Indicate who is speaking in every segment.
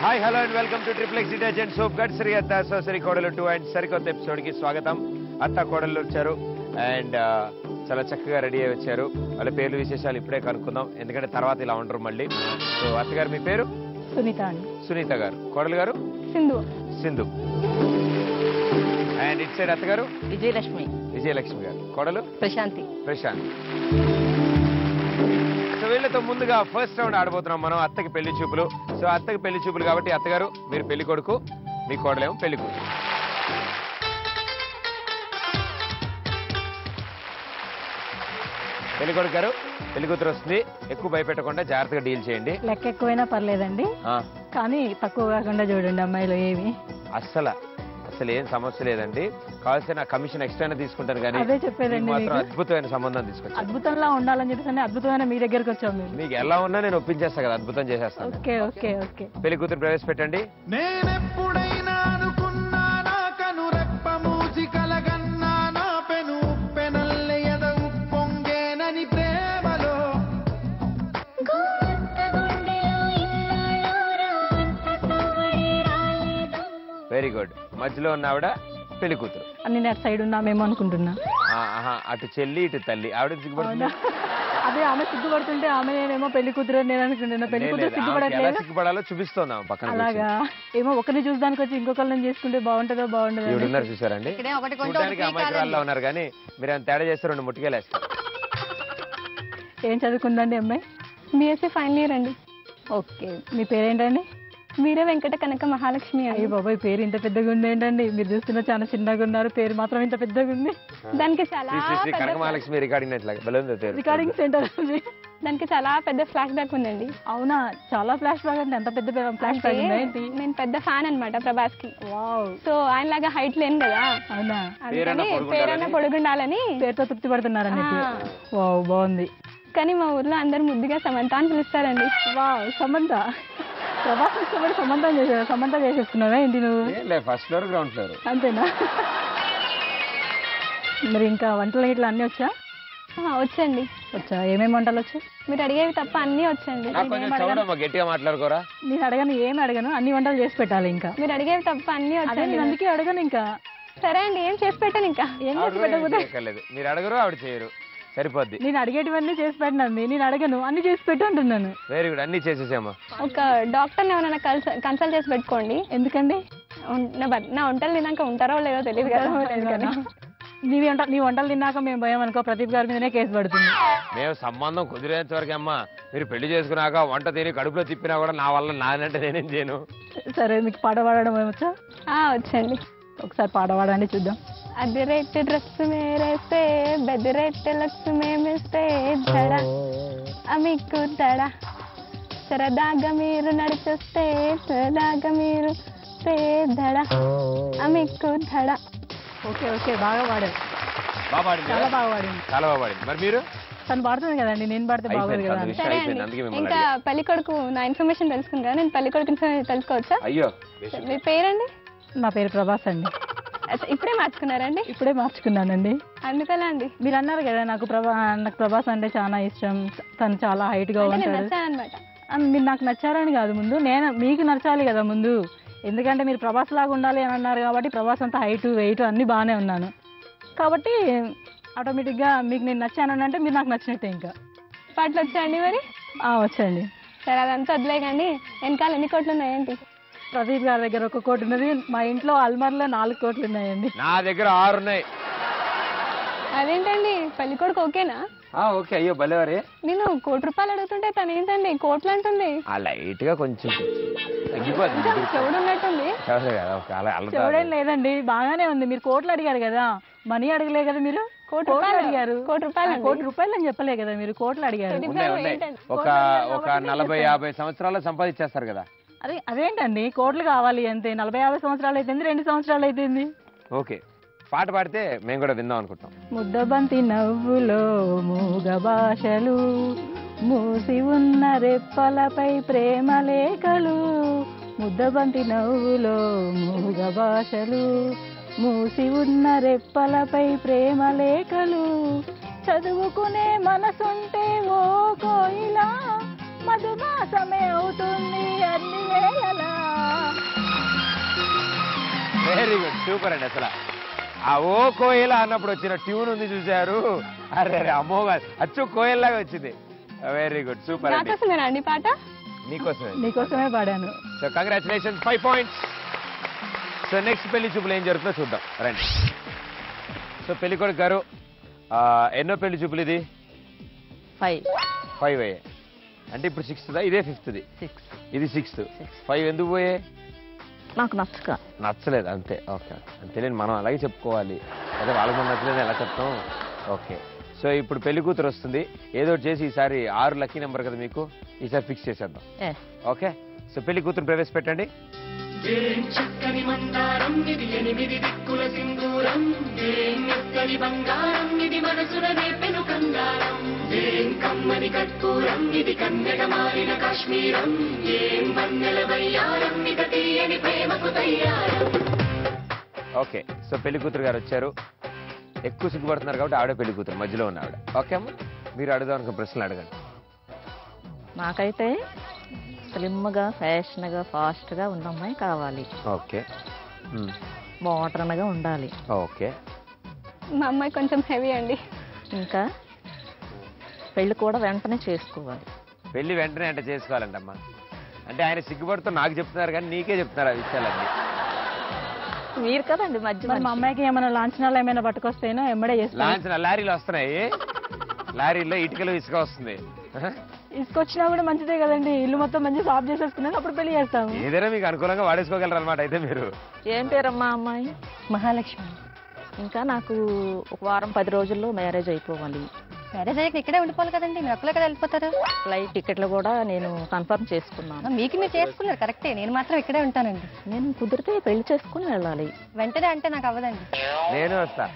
Speaker 1: Hi hello and welcome to triple X detergent soap గడ్ శ్రీ అత్త సోసరి కోడలు 2 అండ్ సరికొత్త ఎపిసోడ్ కి స్వాగతం. అత్త కోడలు వచ్చారు అండ్ చాలా చక్కగా రెడీ అయ్యి వచ్చారు. వాళ్ళ పేర్లు విశేషాలు ఇప్పుడే కనుక్కుందాం, ఎందుకంటే తర్వాత ఇలా ఉండరు మళ్ళీ. సో అత్తగారు మీ పేరు?
Speaker 2: సునీత అండి.
Speaker 1: సునీత గారు. కోడలు గారు?
Speaker 2: Sindhu.
Speaker 1: Sindhu. And it side అత్తగారు
Speaker 2: విజయలక్ష్మి.
Speaker 1: విజయలక్ష్మి గారు. కోడలు
Speaker 2: ప్రశాంతి.
Speaker 1: ప్రశాంత్. సో వీళ్ళతో ముందుగా ఫస్ట్ రౌండ్ ఆడబోతున్నాం మనం, అత్తకి పెళ్లి చూపులు. సో అత్తకి పెళ్లి చూపులు కాబట్టి అత్తగారు మీరు పెళ్లి కొడుకు, మీ కోడలేమో పెళ్లి కూతురు. పెళ్లి కొడుకు గారు, పెళ్లి కూతురు వస్తుంది. ఎక్కువ భయపెట్టకుండా జాగ్రత్తగా డీల్ చేయండి.
Speaker 2: లెక్క ఎక్కువైనా పర్లేదండి, కానీ తక్కువ కాకుండా చూడండి అమ్మాయిలు ఏమి. అసలు
Speaker 1: ఏం సమస్య లేదండి. కావాల్సిన నా కమిషన్ ఎక్స్ట్రా తీసుకుంటాను, కానీ
Speaker 2: అదే చెప్పేదండి
Speaker 1: మాత్రం అద్భుతమైన సంబంధం తీసుకొచ్చాను.
Speaker 2: అద్భుతంలా ఉండాలని చెప్పేసి అద్భుతమైన మీ దగ్గరకు వచ్చాము.
Speaker 1: మీకు ఎలా ఉన్నా నేను ఒప్పించేస్తా కదా, అద్భుతం చేసేస్తాను.
Speaker 2: Okay okay okay.
Speaker 1: పెళ్లి కూతురు ప్రవేశపెట్టండి. Very good. మధ్యలో ఉన్న ఆవిడ పెళ్లి కూతురు.
Speaker 2: నేను అటు సైడ్ ఉన్నామేమో అనుకుంటున్నా.
Speaker 1: అటు చెల్లి ఇటు తల్లి. ఆవిడ సిగ్గుపడుతుంది.
Speaker 2: అదే ఆమె సిగ్గుపడుతుంటే ఆమె నేనేమో పెళ్లి కూతురు నేను అనుకుంటున్నా. పెళ్లి కూతురు
Speaker 1: సిగ్గుపడాలో చూపిస్తోంది పక్కన.
Speaker 2: అలాగా ఏమో ఒకరిని చూసడానికి వచ్చి ఇంకొకరిని చేసుకుంటే బాగుంటుందో బాగుండదు.
Speaker 1: ఉన్నారు చూసారండి, చూడడానికి అమ్మాయి ఉన్నారు, కానీ మీరు ఏమైనా తేడా చేస్తే 2 ముట్టికేలేస్తారు.
Speaker 2: ఏం చదువుకుందండి అమ్మాయి?
Speaker 3: బీఎస్సీ ఫైనల్ ఇయర్ అండి.
Speaker 2: ఓకే. మీ పేరేంటండి?
Speaker 3: వీర వెంకట కనక మహాలక్ష్మి.
Speaker 2: అయ్యి బాబాయ్, పేరు ఇంత పెద్దగా ఉంది ఏంటండి? మీరు చూస్తున్న చాలా చిన్నగా ఉన్నారు, పేరు మాత్రం ఇంత పెద్దగా ఉంది.
Speaker 3: దానికి చాలా
Speaker 1: కనక మహాలక్ష్మి రికార్డింగ్
Speaker 2: రికార్డింగ్ సెంటర్.
Speaker 3: దానికి చాలా పెద్ద ఫ్లాష్ బ్యాక్ ఉందండి.
Speaker 2: అవునా? చాలా ఫ్లాష్ బ్యాక్ అంటే ఎంత పెద్ద ఫ్లాష్ బ్యాక్ ఉంది ఏంటి?
Speaker 3: నేను పెద్ద ఫ్యాన్ అనమాట ప్రభాస్ కి. సో ఆయన లాగా హైట్ లేను కదా.
Speaker 2: అవునా?
Speaker 3: పేరన్నా పొడుగుండాలని
Speaker 2: పేరుతో తృప్తి పడుతున్నారని. వావ్, బాగుంది.
Speaker 3: కానీ మా ఊర్లో అందరు ముద్దుగా సమంత అని పిలుస్తారండి.
Speaker 2: వావ్, సమంత. ప్రభాస్ ఇష్టపడి సమంత చేసేస్తున్నావా ఏంటి నువ్వు?
Speaker 1: ఫస్ట్ ఫ్లోర్ గ్రౌండ్ ఫ్లోర్
Speaker 2: అంతేనా? మరి ఇంకా వంటలు ఇట్లా అన్నీ వచ్చా?
Speaker 3: వచ్చండి.
Speaker 2: వచ్చా? ఏమేమి వంటలు వచ్చు?
Speaker 3: మీరు అడిగేవి తప్ప అన్ని వచ్చండి.
Speaker 1: గట్టిగా మాట్లాడుకోరా.
Speaker 2: నేను అడగను, ఏమి అడగను, అన్ని వంటలు చేసి పెట్టాలి. ఇంకా
Speaker 3: మీరు అడిగేవి తప్ప అన్ని వచ్చండి.
Speaker 2: అందుకే అడగను. ఇంకా
Speaker 3: సరే అండి, ఏం చేసి పెట్టాను. ఇంకా
Speaker 2: ఏం చేసి పెట్టకపోతే
Speaker 1: మీరు అడగరు, ఆవిడ చేయరు, సరిపోద్ది.
Speaker 2: నేను అడిగేటివన్నీ చేసి పెట్టినది, నేను అడగను, అన్ని చేసి పెట్టు అంటున్నాను.
Speaker 1: వెరీ గుడ్, అన్ని చేసేసామా.
Speaker 3: ఒక డాక్టర్ని ఎవరైనా కన్సల్ట్ చేసి పెట్టుకోండి.
Speaker 2: ఎందుకండి?
Speaker 3: నా వంటలు తిన్నాక ఉంటారో లేదో తెలియదు కదా.
Speaker 2: నీ వంటలు తిన్నాక మేము భయం అనుకో, ప్రదీప్ గారి మీదనే కేసు పడుతుంది.
Speaker 1: మేము సంబంధం కుదిరేంత వరకు అమ్మా, మీరు పెళ్లి చేసుకున్నాక వంట తిని కడుపులో తిప్పినా కూడా నా వల్ల నాదంటే నేనేం చేయను.
Speaker 2: సరే, మీకు పాట పాడడం ఏమొచ్చా?
Speaker 3: వచ్చండి.
Speaker 2: ఒకసారి పాట పాడండి చూద్దాం.
Speaker 3: అదిరెట్టి డ్రెస్ మేరేస్తే బెదిరెట్టి లక్స్ మేమిస్తే దడ మీకు దడ, సరదాగా మీరు నడిచేస్తే సరదాగా మీరు దడ మీకు దడ.
Speaker 2: ఓకే ఓకే, బాగా పాడారు. చాలా బాగా పాడింది.
Speaker 1: చాలా బాగా పాడింది. మరి మీరు?
Speaker 2: తను పాడుతుంది కదండి, నేను పాడితే బాగోదు కదా.
Speaker 3: సరే అండి, ఇంకా పెళ్లి కొడుకు నా ఇన్ఫర్మేషన్ తెలుసుకుంది కదా, నేను పెళ్లి కొడుకు తెలుసుకోవచ్చా?
Speaker 1: అయ్యో,
Speaker 3: మీ పేరండి?
Speaker 2: నా పేరు ప్రభాస్ అండి.
Speaker 3: ఇప్పుడే మార్చుకున్నారండి?
Speaker 2: ఇప్పుడే మార్చుకున్నానండి.
Speaker 3: అందుకలా అండి.
Speaker 2: మీరు అన్నారు కదా నాకు ప్రభాస్ అంటే చాలా ఇష్టం, తను చాలా హైట్ గా ఉంటాడు
Speaker 3: అనమాట.
Speaker 2: మీరు నాకు నచ్చారని కాదు, ముందు నేను మీకు నచ్చాలి కదా ముందు. ఎందుకంటే మీరు ప్రభాస్ లాగా ఉండాలి అని అన్నారు కాబట్టి, ప్రభాస్ అంతా హైట్ వెయిట్ అన్ని బాగానే ఉన్నాను కాబట్టి ఆటోమేటిక్గా మీకు నేను నచ్చాను అంటే మీరు నాకు నచ్చినట్టే. ఇంకా
Speaker 3: పాటలు వచ్చాయండి మరి?
Speaker 2: వచ్చండి.
Speaker 3: సరే, అదంతా వదిలే కానీ వెనకాల ఎన్ని కోట్లు ఉన్నాయండి?
Speaker 2: ప్రదీప్ గారి దగ్గర 1 కోటి ఉన్నది, మా ఇంట్లో అల్మార్లో 4 కోట్లు ఉన్నాయండి.
Speaker 1: నా దగ్గర 6 ఉన్నాయి.
Speaker 3: అదేంటండి, పెళ్లి కొడుకు ఓకేనా?
Speaker 1: ఓకే. అయ్యో భలేవారే,
Speaker 3: నేను ₹1 కోటి అడుగుతుంటే తను ఏంటండి కోట్లు అంటుంది?
Speaker 1: లైట్ గా కొంచెం
Speaker 3: చెవుడు ఉన్నట్టుంది.
Speaker 2: చెవుడేం లేదండి, బాగానే ఉంది. మీరు కోట్లు అడిగారు కదా, మనీ అడగలే కదా. మీరు కోట్లు అడిగారు. ₹1 కోటి అని చెప్పలే కదా, మీరు కోట్లు అడిగారు.
Speaker 1: ఒక 40-50 సంవత్సరాలు సంపాదించేస్తారు కదా.
Speaker 2: అదేంటండి కోట్లు కావాలి అంతే? 40-50 సంవత్సరాలు అయితే 2 సంవత్సరాలు అయితే.
Speaker 1: ఓకే, పాట పాడితే మేము కూడా విందాం అనుకుంటాం.
Speaker 2: ముద్దబంతి నవ్వులో మూగ భాషలు, మూసి ఉన్న రెప్పలపై ప్రేమ లేఖలు. ముద్దబంతి నవ్వులో మూగ భాషలు, మూసి ఉన్న రెప్పలపై ప్రేమ లేఖలు. చదువుకునే మనసుంటే ఓ కోయిలా, మధుమాసమే అవుతుంది అన్ని వేళలా.
Speaker 1: వెరీ గుడ్, సూపర్ అండి. అసలు ఆ ఓ కోయిల అన్నప్పుడు వచ్చిన ట్యూన్ ఉంది చూసారు, అరే అమ్మో అచ్చు కోయిల్లాగా వచ్చింది. వెరీ గుడ్, సూపర్ అండి.
Speaker 3: నాకోసమేనా అండి పాట?
Speaker 2: నీకోసమే పాడాను.
Speaker 1: So congratulations, 5 points. So next పెళ్లి చూపులు ఏం జరుగుతుందో చూద్దాం రండి. సో పెళ్లికొడుకు గారు ఎన్నో పెళ్లి చూపులు ఇది? 5 అయ్యాయి. అంటే ఇప్పుడు 6th, ఇదే 5th, ఇది 6th. 5 ఎందుకు పోయే?
Speaker 2: నాకు
Speaker 1: నచ్చలేదు అంతే. ఓకే, అంతేలేండి, మనం అలాగే చెప్పుకోవాలి. అదే వాళ్ళకి మనం నచ్చలేదు ఎలా చెప్తాం. ఓకే, సో ఇప్పుడు పెళ్లి కూతురు వస్తుంది. ఏదో ఒకటి చేసి ఈసారి 6 లక్కీ నెంబర్ కదా మీకు, ఈసారి ఫిక్స్ చేసేద్దాం. ఓకే, సో పెళ్లి కూతురు ప్రవేశపెట్టండి.
Speaker 4: చక్కని మందారం ఇది 8 దిక్కుల సింధూరం, మెత్తని బంగారం ఇది మనసుల రేపెను కందారం, కమ్మని కర్పూరం ఇది కన్నెగ మారిన కాశ్మీరం, ఏం వన్నెల వయ్యారం ఇక తీయని ప్రేమకు తయ్యారం.
Speaker 1: ఓకే, సో పెళ్లి కూతురు గారు వచ్చారు. ఎక్కువ సిగ్గుపడుతున్నారు కాబట్టి ఆవిడ పెళ్లి కూతురు, మధ్యలో ఉన్న ఆవిడ. ఓకే అమ్మ, మీరు అడుగుదాం అనుకున్న ప్రశ్నలు అడగండి.
Speaker 2: నాకైతే స్లిమ్గా, ఫ్యాషన్గా, ఫాస్ట్గా ఉన్న అమ్మాయి కావాలి.
Speaker 1: ఓకే,
Speaker 2: మోడర్న్గా ఉండాలి.
Speaker 1: ఓకే,
Speaker 3: మా అమ్మాయి కొంచెం హెవీ అండి.
Speaker 2: ఇంకా పెళ్లి కూడా వెంటనే చేసుకోవాలి.
Speaker 1: పెళ్లి వెంటనే అంటే చేసుకోవాలంటమ్మా. అంటే ఆయన సిగ్గుపడుతూ నాకు చెప్తున్నారు కానీ నీకే చెప్తున్నారు ఆ విషయాలన్నీ.
Speaker 2: మీరు కదండి మధ్య.
Speaker 5: మా అమ్మాయికి ఏమైనా లాంఛనాలు ఏమైనా పట్టుకొస్తేనో ఎమ్మడే చేస్తాను.
Speaker 1: లాంఛన లారీలు వస్తున్నాయి, లారీల్లో ఇటుకలు ఇసుక వస్తుంది.
Speaker 5: తీసుకొచ్చినా కూడా మంచిదే కదండి, ఇల్లు మొత్తం మంచి సాఫ్ చేసేసుకున్నాను, అప్పుడు పెళ్లి చేస్తాము.
Speaker 1: ఏదైనా మీకు అనుకూలంగా వాడేసుకోగలరు అనమాట. అయితే మీరు
Speaker 2: ఏం పేరమ్మా అమ్మాయి?
Speaker 3: మహాలక్ష్మి.
Speaker 2: ఇంకా నాకు ఒక వారం 10 రోజుల్లో మ్యారేజ్ అయిపోవాలి.
Speaker 3: మ్యారేజ్ అయ్యాక ఇక్కడే ఉండిపోవాలి కదండి, మీరు ఒక్కలే కదా వెళ్ళిపోతారు.
Speaker 2: ఫ్లైట్ టికెట్లు కూడా నేను కన్ఫర్మ్ చేసుకున్నాను.
Speaker 3: మీకు మీరు చేసుకున్నారు కరెక్టే, నేను మాత్రం ఇక్కడే ఉంటానండి.
Speaker 2: నేను కుదిరితే పెళ్లి చేసుకుని వెళ్ళాలి.
Speaker 3: వెంటనే అంటే నాకు అవ్వదండి.
Speaker 1: నేను వస్తా.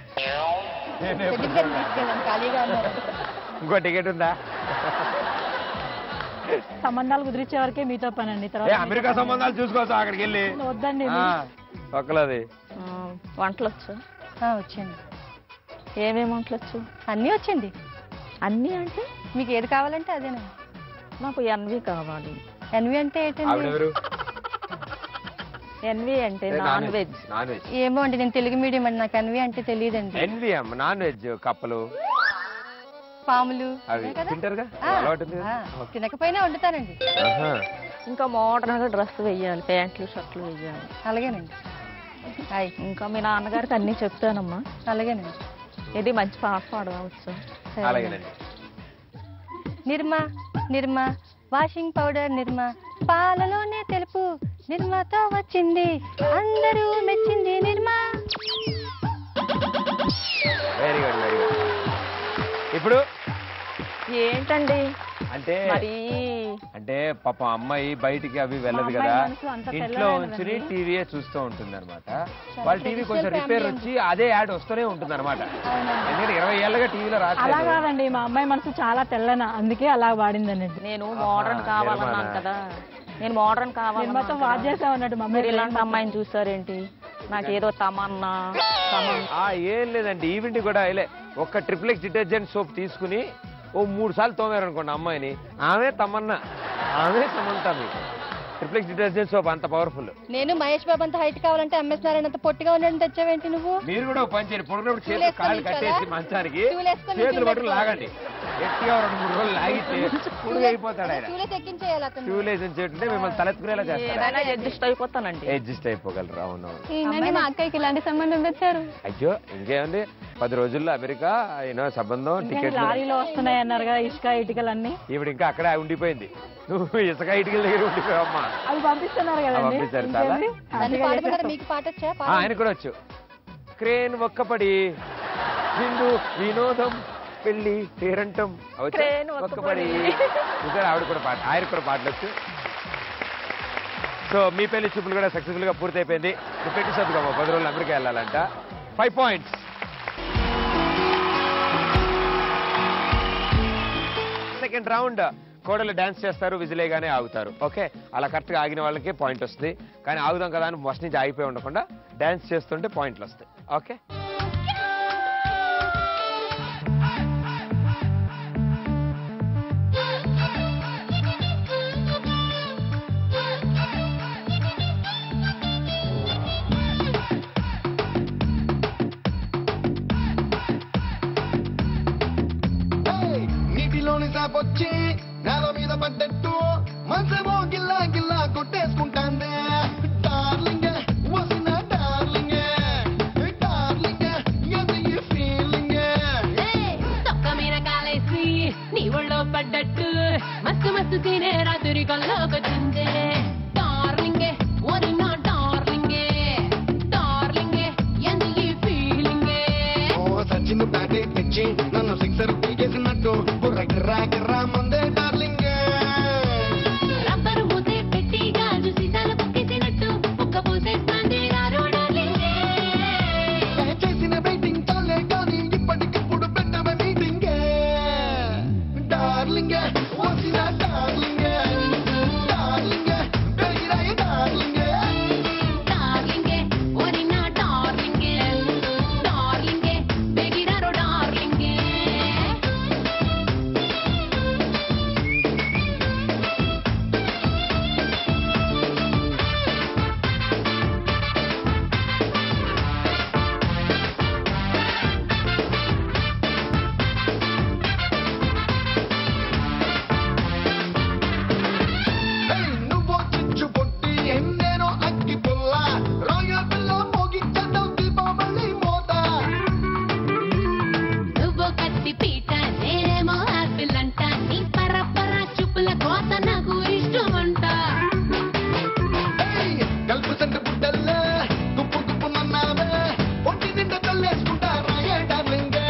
Speaker 3: తీసుకెళ్ళండి, ఖాళీగా ఉన్నారు.
Speaker 1: ఇంకో టికెట్ ఉందా?
Speaker 5: సంబంధాలు కుదిరించే వరకే మీతో పనండి.
Speaker 1: ఏ
Speaker 5: తర్వాత
Speaker 1: అమెరికా సంబంధాలు చూసుకోవచ్చు అక్కడికి వెళ్ళి.
Speaker 5: వద్దండి.
Speaker 1: ఒక్కలది
Speaker 2: వంటలు వచ్చు?
Speaker 3: వచ్చండి.
Speaker 2: ఏమేమి వంటలు వచ్చు?
Speaker 3: అన్నీ వచ్చండి.
Speaker 2: అన్నీ అంటే
Speaker 3: మీకు ఏది కావాలంటే అదేనండి.
Speaker 2: నాకు ఎన్వి కావాలి.
Speaker 3: ఎన్వి అంటే ఏంటండి?
Speaker 1: ఆవిడెవరు?
Speaker 2: ఎన్వి అంటే నాన్ వెజ్.
Speaker 1: నాన్ వెజ్
Speaker 3: ఏమో అండి, నేను తెలుగు మీడియం అండి, నాకు ఎన్వి అంటే తెలియదండి.
Speaker 1: ఎన్వి అమ్మ, నాన్ వెజ్. కప్పలు,
Speaker 3: పాములు
Speaker 1: అవి తింటారుగా, అలవాటు ఉంది కదా?
Speaker 3: తినకపోయినా వండుతానండి.
Speaker 2: ఇంకా మోడర్న్ గా డ్రెస్ వేయాలి, ప్యాంట్లు షర్ట్లు వేయాలి.
Speaker 3: అలాగేనండి.
Speaker 2: ఇంకా మీ నాన్నగారికి అన్ని చెప్తానమ్మా.
Speaker 3: అలాగేనండి.
Speaker 2: ఇది మంచి పాట పాడవచ్చు.
Speaker 1: అలాగేనండి.
Speaker 3: నిర్మా నిర్మా వాషింగ్ పౌడర్ నిర్మా, పాలలోనే తెలుపు నిర్మాతో వచ్చింది, అందరూ మెచ్చింది Nirma.
Speaker 1: Very good, very good. ఇప్పుడు
Speaker 2: ఏంటండి
Speaker 1: అంటే
Speaker 2: మరి
Speaker 1: అంటే పాపం అమ్మాయి బయటికి అవి వెళ్ళదు
Speaker 5: మా
Speaker 1: కదా,
Speaker 5: అమ్మాయి మనసు అంత
Speaker 1: ఇంట్లో
Speaker 5: తెల్లగా
Speaker 1: ఉంచుని
Speaker 5: లేదండి.
Speaker 1: టీవీయే చూస్తూ ఉంటుంది అనమాట. వాళ్ళ టీవీ కొంచెం రిపేర్ వచ్చి అదే యాడ్ వస్తూనే ఉంటుంది అనమాట. ఎందుకంటే 20 ఏళ్ళగా టీవీలో
Speaker 5: అలా
Speaker 1: రాలేదు.
Speaker 5: కాదండి, మా అమ్మాయి మనసు చాలా తెల్లన, అందుకే అలా వాడిందండి.
Speaker 2: నేను మోడర్న్ కావాలన్నాను కదా, నేను మోడర్న్
Speaker 5: నేను మొత్తం
Speaker 2: కావాలి.
Speaker 5: వాచ్ చేసా ఉన్నట్టు మా
Speaker 2: మీరు
Speaker 5: అమ్మాయి
Speaker 2: ఇలాంటి అమ్మాయిని చూసారేంటి? నాకేదో తమన్నా
Speaker 1: ఏం లేదండి, ఈవెంట్ కూడా ఇలా ఒక XXX డిటర్జెంట్ సోప్ తీసుకుని ఓ 3 సార్లు తోమారు అనుకోండి అమ్మాయిని, ఆమె తమన్నా, ఆమె సమంత. మీకు XXX డిటర్జెంట్ సోప్ అంత పవర్ఫుల్.
Speaker 3: నేను మహేష్ బాబు అంత హైట్ కావాలంటే ఎంఎస్ నారాయణ అంత పొట్టిగా ఉండడం తెచ్చావేంటి నువ్వు?
Speaker 1: మీరు కూడా పని చేయండి, పొడినప్పుడు చేతులు కాళ్ళు కట్టేసి మంచానికి
Speaker 3: చూలేసుకొని
Speaker 1: చేతులు పట్టుకు లాగండి. గట్టిగా 2-3 రోజులు లాగితే పొడుగు అయిపోతాడు ఆయన.
Speaker 3: చూలేసి ఎక్కించేయాలి అతను.
Speaker 1: చూలేసి చెట్టుంటే మిమ్మల్ని తలెత్తుకునేలా చేస్తారు.
Speaker 2: ఏదైనా అడ్జస్ట్ అయిపోతానండి.
Speaker 1: అడ్జస్ట్ అయిపోగలరు. అవునవును.
Speaker 3: ఏంటండి మా అక్కకి ఇలాంటి సంబంధం తెచ్చారు?
Speaker 1: అయ్యో ఇంకేముంది, 10 రోజుల్లో అమెరికా సంబంధం, టికెట్.
Speaker 5: లారీలో వస్తున్నాయి అన్నారు కదా ఇసుక ఇటుకలన్నీ,
Speaker 1: ఈవిడ ఇంకా అక్కడే ఉండిపోయింది. నువ్వు ఇసుక ఇటుకల దగ్గర ఉండిపోయావమ్మా.
Speaker 5: అవి పంపిస్తున్నారు కదండి.
Speaker 1: పంపించారు చాలా.
Speaker 3: దాన్ని పాడుకున్నారా? మీకు పాట వచ్చా?
Speaker 1: ఆయన కూడా వచ్చు. క్రేన్ ఒక్కపడి హిందూ వినోదం పెళ్లి పేరంటం
Speaker 2: క్రేన్
Speaker 1: ఒక్కపడి. చూసారు ఆవిడ కూడా పాట, ఆయన కూడా పాటలు వచ్చు. సో మీ పెళ్లి చూపులు కూడా సక్సెస్ఫుల్ గా పూర్తయిపోయింది. నువ్వు పెట్టి చదువుకోమా, 10 రోజులు అమెరికా వెళ్ళాలంట. 5 points. సెకండ్ రౌండ్ కోడలు డాన్స్ చేస్తారు, విజిలేగానే ఆగుతారు. ఓకే, అలా కరెక్ట్గా ఆగిన వాళ్ళకి పాయింట్ వస్తుంది. కానీ ఆగుదాం కదా అని ఫస్ట్ నుంచి ఆగిపోయి ఉండకుండా డాన్స్ చేస్తుంటే పాయింట్లు వస్తాయి. ఓకే,
Speaker 6: సాపొచ్చి నేల మీద పడ్డట్టు మనసేమో గిల్లా గిల్లా కొట్టేసుకుంటాందే డార్లింగ్ వసిన డార్లింగ్ డార్లింగ్ ఎంత ఈ ఫీలింగ్
Speaker 7: తొక్క మీద కాలేసి నీ ఒళ్ళో పడ్డట్టు మస్తు మస్తు తినే రాత్రి కల్లోకొచ్చిందే డార్లింగ్ వరినా డార్లింగ్ డార్లింగ్ ఎంత ఈ ఫీలింగ్
Speaker 6: ఓ సచిన్ బ్యాటే తెచ్చి నన్ను సిక్సర్ పీకేసినట్టు బుర్ర గిర్రా గిర్రా మందే డార్లింగ్
Speaker 7: రబ్బరు మూసే పెట్టి గాజు సీసాలు పక్కేసినట్టు ఒక్క పూసేస్తాంది రారో డార్లింగ్
Speaker 6: చేసిన బైటింగ్ చాలే కానీ ఇప్పటికిప్పుడు పెట్టమే మీటింగ్ డార్లింగ్ వచ్చిన డార్లింగ్ డార్లింగ్ పెరిగిరాయ డార్లింగ్
Speaker 7: డార్లింగ్ వరినా డార్లింగ్ డార్లింగ్ బెగిరారో డార్లింగ్
Speaker 6: నువ్వో చిచ్చు పొట్టి ఎన్నేనో అగ్గి పుల్ల రాయల్ పిల్ల మోగించడం దీపావళి మోత
Speaker 7: నువ్వు కత్తి పీట నేనేమో ఆపిల్ అంట నీ పరపర చూపుల కోత నాకు ఇష్టమంట
Speaker 6: కలుపు సంట బుడ్డల్లే గుప్పు గుప్పు నన్నావే ఒంటి నిండా తల్లేసుకుంటా రాయ డార్లింగ్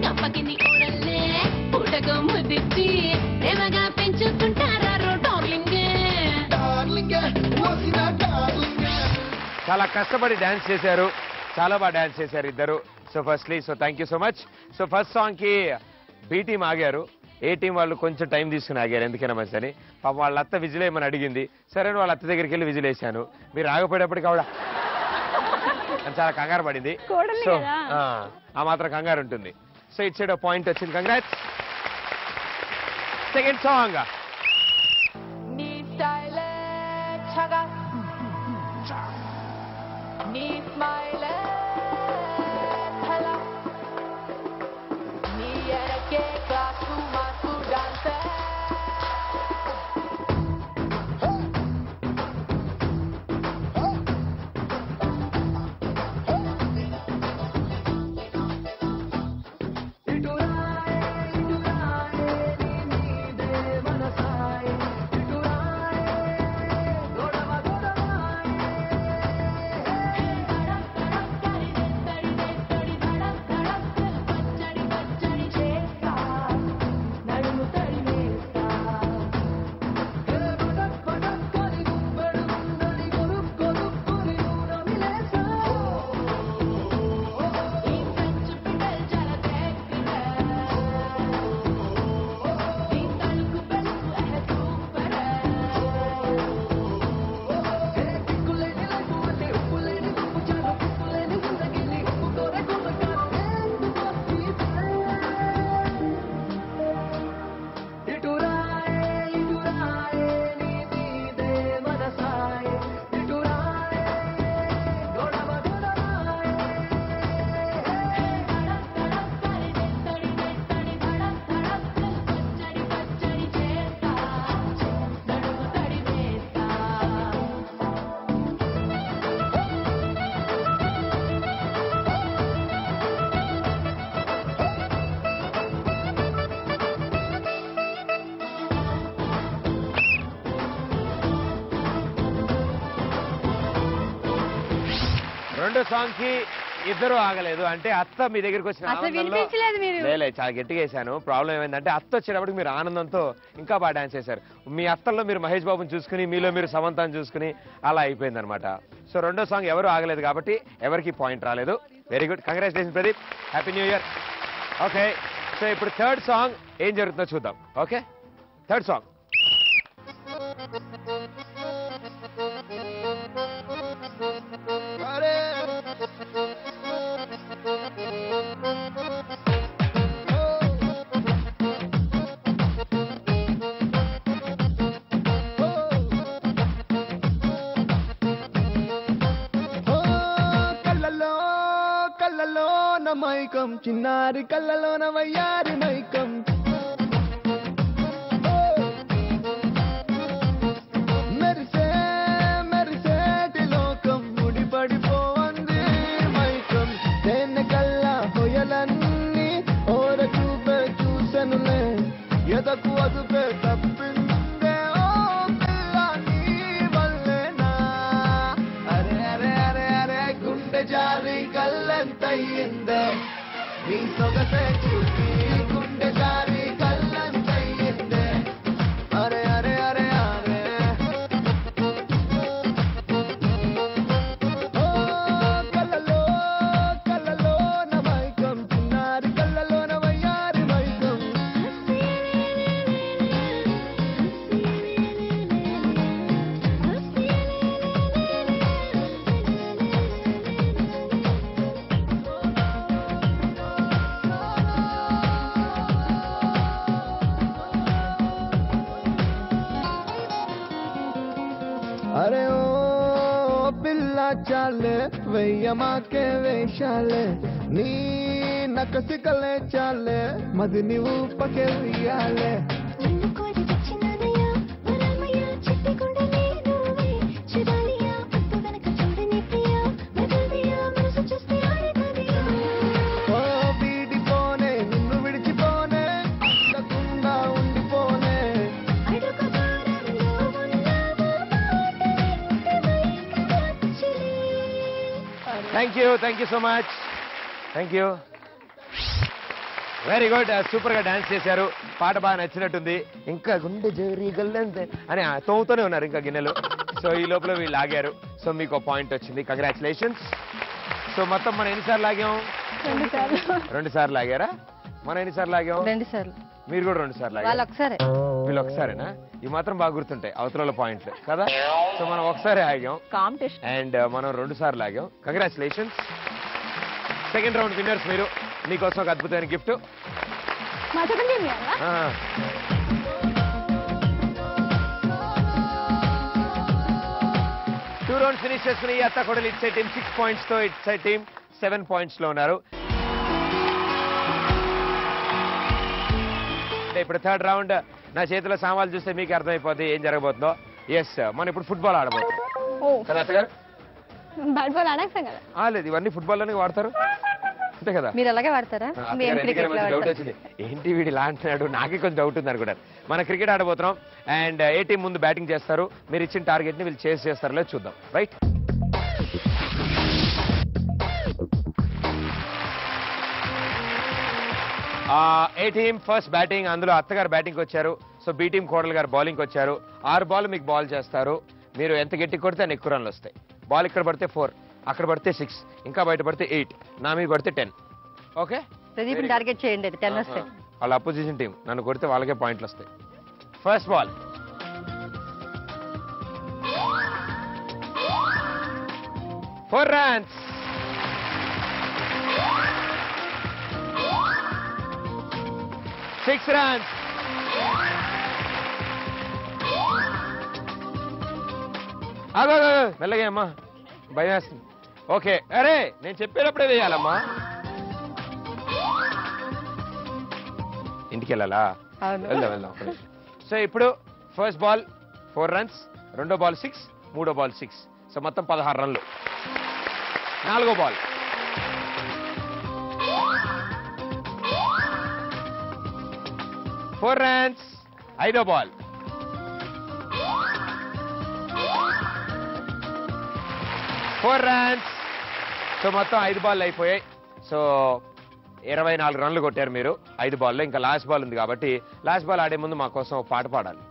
Speaker 7: గప్పకింది కూడల్లే పూటకు ముదిచ్చి ప్రేమగా పెంచుకుంటారో డార్లింగ్
Speaker 6: డార్లింగ్ వచ్చిన డార్లింగ్
Speaker 1: చాలా కష్టపడి డాన్స్ చేశారు, చాలా బాగా డాన్స్ చేశారు ఇద్దరు. So firstly thank you so much. So first song కి బి టీం ఆగారు, ఏ టీం వాళ్ళు కొంచెం టైం తీసుకుని ఆగారు ఎందుకైనా మంచిదని. పాపం వాళ్ళ అత్త విజిల్ వేయమని అడిగింది, సరే అని వాళ్ళ అత్త దగ్గరికి వెళ్ళి విజిల్ వేసాను. మీరు ఆగిపోయేటప్పటికి ఆవిడ అని చాలా కంగారు పడింది.
Speaker 3: కోడలు
Speaker 1: సో
Speaker 3: కదా.
Speaker 1: ఆ మాత్రం కంగారు ఉంటుంది. సో ఇట్ సైడ్ పాయింట్ వచ్చింది. కంగ్రాట్స్. సెకండ్ సాంగ్
Speaker 5: నీ స్టైలే చగా నీ స్మైలే హలా నీ ఎనకే క్లాసు మాసు డాన్సే
Speaker 1: రెండో సాంగ్ కి ఇద్దరు ఆగలేదు. అంటే అత్త మీ దగ్గరికి వచ్చిన
Speaker 3: అసలు
Speaker 1: ఆనందంలో
Speaker 3: వినిపించలేదు మీరు.
Speaker 1: లేలే చాలా గట్టిగా వేసాను. ప్రాబ్లం ఏమైందంటే అత్త వచ్చేటప్పటికి మీరు ఆనందంతో ఇంకా బాగా డాన్స్ చేశారు. మీ అత్తల్లో మీరు మహేష్ బాబుని చూసుకుని, మీలో మీరు సమంతాన్ని చూసుకుని అలా అయిపోయింది అనమాట. సో రెండో సాంగ్ ఎవరు ఆగలేదు కాబట్టి ఎవరికి పాయింట్ రాలేదు. Very good, congratulation Pradeep, happy new year. Okay, so ఇప్పుడు థర్డ్ సాంగ్ ఏం జరుగుతుందో చూద్దాం. ఓకే, థర్డ్ సాంగ్
Speaker 6: అరే కళ్ళలో మైకం చిన్నారి కళ్ళలోన వయ్యారి మైకం చాలే వెయ్యమాకే వేషాలే నీ నకసికలే చాలే మది నీవు పకే వెయ్యాలే
Speaker 1: thank you so much. Thank you. Very good. Super గా డాన్స్ చేశారు. పాట బాగా నచ్చినట్టుంది. ఇంకా గుండె జరి గల్లంతే అని తోముతూనే ఉన్నారు ఇంకా గిన్నెలు. సో ఈ లోపల వీళ్ళు ఆగారు. సో మీకు ఒక పాయింట్ వచ్చింది. కంగ్రాచులేషన్స్. సో మొత్తం మనం ఎన్నిసార్లు లాగాం? 2 సార్లు లాగారా? మనం ఎన్నిసార్లు లాగాం?
Speaker 2: 2 సార్లు.
Speaker 1: మీరు కూడా 2 సార్లు లాగారు.
Speaker 2: ఒకసారి.
Speaker 1: వీళ్ళు ఒకసారేనా? ఇవి మాత్రం బాగా గుర్తుంటాయి అవతల పాయింట్లు కదా. సో మనం ఒకసారి ఆగాం అండ్ మనం 2 సార్లు ఆగాం. కంగ్రాచులేషన్స్. సెకండ్ రౌండ్ విన్నర్స్ మీరు. మీకోసం ఒక అద్భుతమైన గిఫ్ట్. టూ రౌండ్స్ ఫినిష్ చేసుకుని ఈ అత్త కూడా ఇట్స్ టీమ్ 6 points తో ఇట్స్ టీమ్ 7 points లో ఉన్నారు. ఇప్పుడు థర్డ్ రౌండ్. నా చేతిలో సామాన్లు చూస్తే మీకు అర్థమైపోతుంది ఏం జరగబోతుందో. ఎస్, మనం ఇప్పుడు ఫుట్బాల్ ఆడబోతున్నాం కదా అత్తగారు?
Speaker 3: బ్యాట్ బాల్ ఆడాక కదా?
Speaker 1: లేదు, ఇవన్నీ ఫుట్బాల్లోనే వాడతారు అంతే కదా.
Speaker 2: మీరు అలాగే వాడతారా?
Speaker 1: డౌట్ వచ్చింది, ఏంటి వీడు ఇలా అంటున్నాడు, నాకే కొంచెం డౌట్ ఉంది అనుకుంటారు. మనం క్రికెట్ ఆడబోతున్నాం అండ్ ఏ టీం ముందు బ్యాటింగ్ చేస్తారు. మీరు ఇచ్చిన టార్గెట్ ని వీళ్ళు చేస్ చేస్తారో లేదు చూద్దాం. రైట్? ఏ టీం ఫస్ట్ బ్యాటింగ్. అందులో అత్తగారు బ్యాటింగ్ వచ్చారు. సో బి టీం కోడలు గారు బౌలింగ్ వచ్చారు. 6 బాల్ మీకు బాల్ చేస్తారు. మీరు ఎంత గట్టి కొడితే అన్ని ఎక్కువ రన్లు వస్తాయి. బాల్ ఇక్కడ పడితే 4, అక్కడ పడితే 6, ఇంకా బయట పడితే 8, నా మీద పడితే 10. ఓకే,
Speaker 2: ప్రదీప్ టార్గెట్ చేయండి. 10 వస్తాయి.
Speaker 1: వాళ్ళ అపోజిషన్ టీం నన్ను కొడితే వాళ్ళకే పాయింట్లు వస్తాయి. First ball. Four runs. 6 runs. మెల్లగా అమ్మా, భయం వేస్తుంది. ఓకే, అరే నేను చెప్పేటప్పుడే వేయాలమ్మా. ఇంటికి వెళ్ళాలా? వెళ్దాం. సో ఇప్పుడు ఫస్ట్ బాల్ 4 runs, రెండో బాల్ 6, మూడో బాల్ 6. సో మొత్తం 16 రన్లు. నాలుగో బాల్. Four runs. ఐదో బాల్. 4 runs. సో మొత్తం 5 బాల్ అయిపోయాయి. సో 24 రన్లు కొట్టారు మీరు 5 బాల్లో. ఇంకా లాస్ట్ బాల్ ఉంది కాబట్టి లాస్ట్ బాల్ ఆడే ముందు మా కోసం ఒక పాట పాడాలి.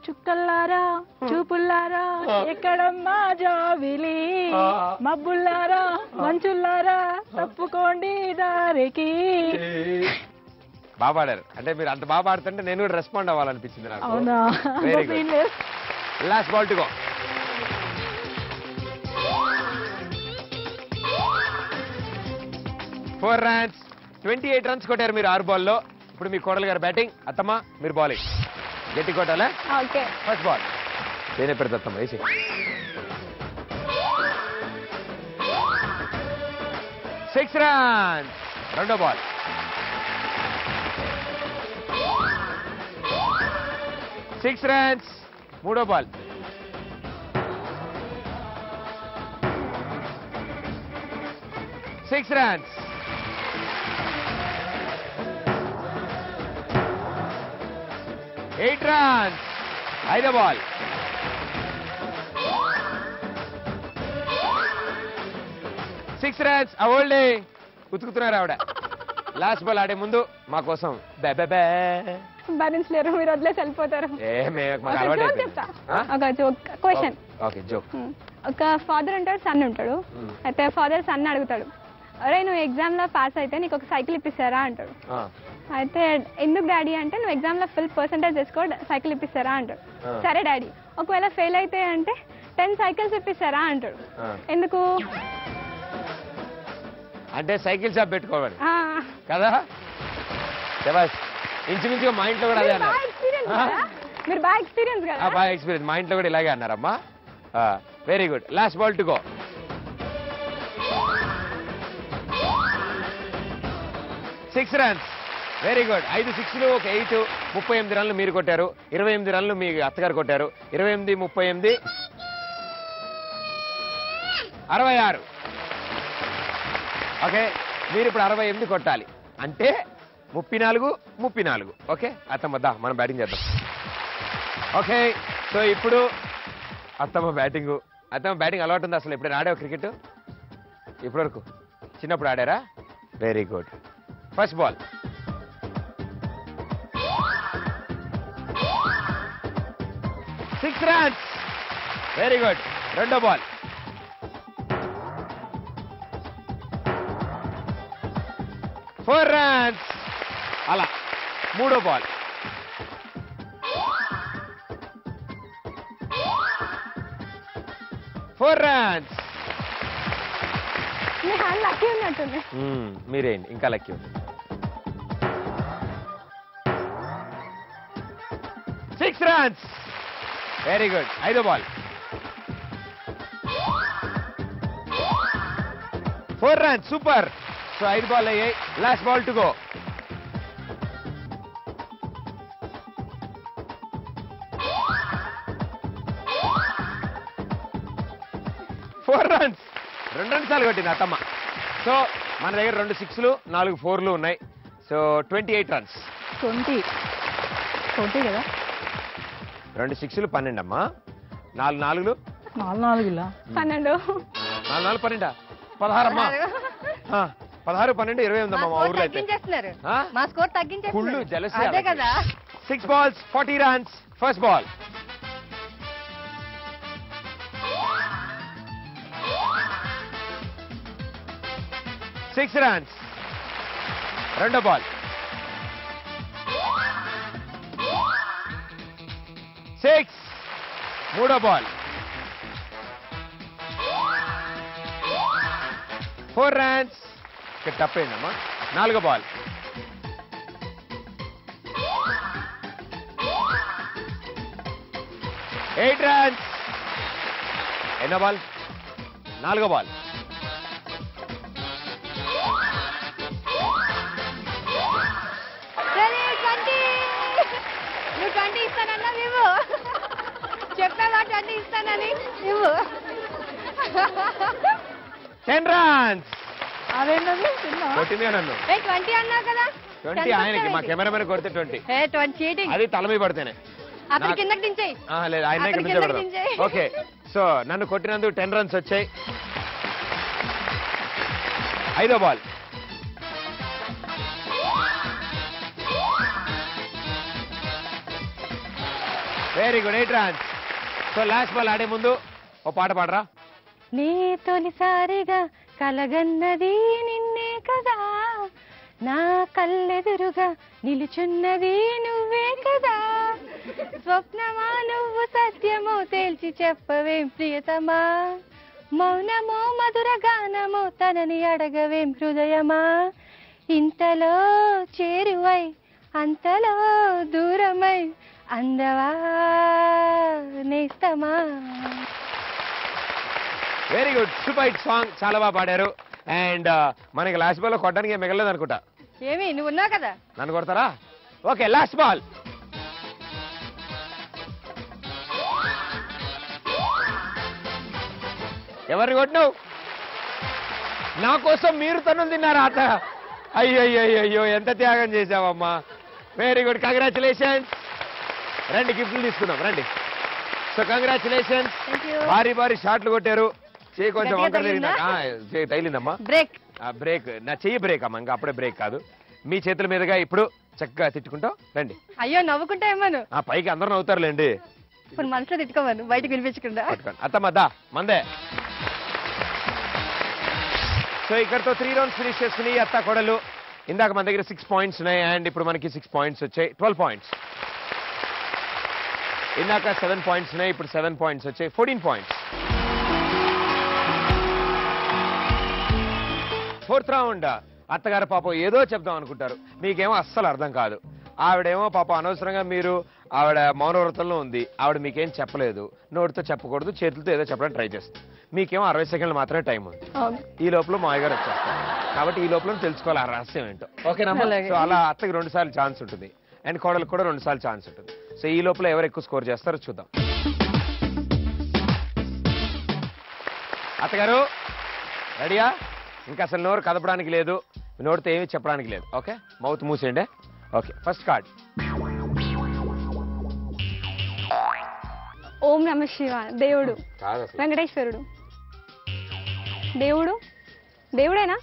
Speaker 5: చుక్కల్లారా చూపుల్లారా ఎక్కడమ్మా జావిలి, మబ్బుల్లారా మంచుల్లారా తప్పుకోండి దారికి.
Speaker 1: బాగా పాడారు. అంటే మీరు అంత బాగా పాడుతుంటే నేను కూడా రెస్పాండ్ అవ్వాలనిపించింది నాకు.
Speaker 5: అవునా?
Speaker 1: Very good. Last ball to go. Four runs. 28 runs కొట్టారు మీరు 6 బాల్లో. ఇప్పుడు మీ కోడలు గారు బ్యాటింగ్, అత్తమ్మ మీరు బౌలింగ్. గట్టి కొట్టాలా?
Speaker 3: ఓకే.
Speaker 1: First ball. నేనే పెడతా అత్తమ్మ, వేసి. 6 runs. రెండో బాల్. 6 runs. మూడో బాల్. 6 runs. 8 runs. ఐదో బాల్. 6 runs. అవోల్డే ఉతుకుతున్నారు ఆవిడ. లాస్ట్ బాల్ ఆడే ముందు మా కోసం
Speaker 3: బ్యాలెన్స్ లేరు, మీరు వదిలేసి వెళ్ళిపోతారు. ఒక జోక్ క్వశ్చన్.
Speaker 1: Okay, joke.
Speaker 3: ఒక ఫాదర్ ఉంటాడు, సన్ ఉంటాడు. అయితే ఫాదర్ సన్ అడుగుతాడు, అరే నువ్వు ఎగ్జామ్ లో పాస్ అయితే నీకు ఒక సైకిల్ ఇప్పిస్తారా అంటాడు. అయితే ఎందుకు డాడీ అంటే నువ్వు ఎగ్జామ్ లో ఫుల్ పర్సెంటేజ్ చేసుకో సైకిల్ ఇప్పిస్తారా అంటాడు. సరే డాడీ, ఒకవేళ ఫెయిల్ అయితే అంటే 10 సైకిల్స్ ఇప్పిస్తారా అంటాడు. ఎందుకు?
Speaker 1: అంటే సైకిల్ షాప్ పెట్టుకోవాలి కదా. ఇంచుమించుగా మా ఇంట్లో కూడా అదే అన్నారు.
Speaker 3: మీరు బాగా ఎక్స్పీరియన్స్ కదా.
Speaker 1: బాగా ఎక్స్పీరియన్స్. మా ఇంట్లో కూడా ఇలాగే అన్నారమ్మా. Very good. Last ball to go. 6 runs. Very good. 5 6లు ఒక 8, 38 రన్లు మీరు కొట్టారు. 28 రన్లు మీ అత్తగారు కొట్టారు. 28 38 66. ఓకే, మీరు ఇప్పుడు 68 కొట్టాలి అంటే 34. ఓకే అత్తమ్మ దా మనం బ్యాటింగ్ చేద్దాం. ఓకే, సో ఇప్పుడు అత్తమ్మ బ్యాటింగ్ అలవాటు ఉంది. అసలు ఎప్పుడైనా ఆడావు క్రికెట్? ఇప్పటివరకు చిన్నప్పుడు ఆడారా? Very good. First ball. Six runs. Very good. రెండో బాల్. Four runs. అలా మూడో బాల్. Four runs.
Speaker 3: మీ హ్యాండ్ లక్కీ ఉన్నట్టుంది.
Speaker 1: మీరేంటి ఇంకా లక్కీ ఉంది. 6 రన్స్. Very good. ఐదో ball. 4 runs. Super. So 5 ball అయ్యాయి. Last ball to go. Four runs. 2 రన్సాలు కొట్టింది అత్తమ్మ. సో మన దగ్గర 2 6లు 4 4లు ఉన్నాయి. So 28 runs.
Speaker 2: 20 కదా.
Speaker 1: 2 6లు 12 అమ్మా. 4 4లు
Speaker 2: 4 ఇలా
Speaker 3: 12.
Speaker 1: 4 4 12 16 అమ్మా. 16 12 28 అమ్మా మా ఊర్లో అయితే.
Speaker 5: మా స్కోర్ తగ్గించేస్తున్నారు.
Speaker 1: కుళ్ళు జలసి
Speaker 5: అదే కదా.
Speaker 1: 6 balls 40 runs. First ball. Six runs. రెండో బాల్. 6. మూడో బాల్. 4 runs. ఇక్కడ తప్పైందమ్మా. నాలుగో బాల్. 8 runs. ఎన్నో బాల్? నాలుగో బాల్.
Speaker 5: నువ్వు 20 ఇస్తానన్నా నువ్వు చెప్పావా 20 ఇస్తానని నువ్వు.
Speaker 1: 10 runs.
Speaker 2: అదేంటది
Speaker 1: కొట్టింది నన్ను.
Speaker 5: 20 అన్నావు కదా.
Speaker 1: 20 ఆయనకి, మా కెమెరామెన్ కొడితే 20.
Speaker 5: 20 చీటింగ్.
Speaker 1: అది తల మీద పడితేనే.
Speaker 5: అతని కిందకి దించేయి.
Speaker 1: లేదు ఆయన
Speaker 5: అతని
Speaker 1: కింద
Speaker 5: కిందకి
Speaker 1: పెడదాం.
Speaker 5: దించేయి.
Speaker 1: ఓకే, సో నన్ను కొట్టినందుకు 10 runs వచ్చాయి. ఐదో ball. Very good. 8 runs. So last ball ఆడే ముందు ఓ పాట పాడరా.
Speaker 5: నీ తొలిసారిగా కలగన్నది నిన్నే కదా, నా కళ్ళెదురుగా నిలుచున్నది నువ్వే కదా, స్వప్నమా నువ్వు సత్యమో తేల్చి చెప్పవేం ప్రియతమా, మౌనమో మధుర గానమో తనని అడగవేం హృదయమా, ఇంతలో చేరువై అంతలో దూరమై అందవా నేస్తమా.
Speaker 1: Very good. Super hit song. చాలా బాగా పాడారు. అండ్ మనకి లాస్ట్ బాల్ కొట్టడానికి ఏం మిగలేదు అనుకుంటా.
Speaker 5: ఏమి నువ్వు ఉన్నావు కదా.
Speaker 1: నన్ను కొడతారా? Okay, last ball. ఎవరిని కొట్టినావు? నా కోసం మీరు తను తిన్నారా అత? అయ్యో ఎంత త్యాగం చేసావమ్మా. Very good. కంగ్రాచులేషన్స్. రండి గిఫ్ట్లు తీసుకుందాం రండి. So congratulations. భారీ షాట్లు కొట్టారు. చెయ్యి కొంచెం వంకర తిరిగిందా? తగిలిందమ్మా.
Speaker 5: బ్రేక్.
Speaker 1: బ్రేక్ నా చెయ్యి బ్రేక్ అమ్మా, ఇంకా అప్పుడే బ్రేక్ కాదు. మీ చేతుల మీదుగా ఇప్పుడు చక్కగా తిట్టుకుంటాం రండి.
Speaker 5: అయ్యో నవ్వుకుంటా ఏమను.
Speaker 1: పైకి అందరూ నవ్వుతారులేండి.
Speaker 5: ఇప్పుడు మనసులో తిట్టుకోమను, బయటకు వినిపించకుండా.
Speaker 1: అత్తమ్మద్దా మందే. సో ఇక్కడతో 3 rounds ఫినిష్ చేసుకుని అత్త కొడలు. ఇందాక మన దగ్గర 6 points ఉన్నాయి అండ్ ఇప్పుడు మనకి 6 points వచ్చాయి. 12 points. ఇందాక 7 points ఉన్నాయి, ఇప్పుడు 7 points వచ్చాయి. 14 points. 4th round. అత్తగారు పాపం ఏదో చెప్దాం అనుకుంటారు, మీకేమో అస్సలు అర్థం కాదు. ఆవిడేమో పాపం అనవసరంగా మీరు ఆవిడ మౌనవ్రతంలో ఉంది, ఆవిడ మీకేం చెప్పలేదు, నోటితో చెప్పకూడదు, చేతులతో ఏదో చెప్పడానికి ట్రై చేస్తుంది. మీకేమో 60 సెకండ్లు మాత్రమే టైం ఉంది. ఈ లోపల మావయ్య గారు వచ్చేస్తారు కాబట్టి ఈ లోపల తెలుసుకోవాలి ఆ రహస్యం ఏంటో. ఓకేనా? సో అలా అత్తకి 2 సార్లు ఛాన్స్ ఉంటుంది అండ్ కోడలకు కూడా 2 సార్లు ఛాన్స్ ఉంటుంది. సో ఈ లోపల ఎవరు ఎక్కువ స్కోర్ చేస్తారో చూద్దాం. అత్తగారు రెడీయా? ఇంకా అసలు నోరు కదపడానికి లేదు, నోటితో ఏమీ చెప్పడానికి లేదు. ఓకే, మౌత్ మూసేయండి. Okay, first card.
Speaker 3: ఓం నమ శివ. దేవుడు.
Speaker 1: కాదు అసలు.
Speaker 3: వెంకటేశ్వరుడు. దేవుడు. దేవుడేనా?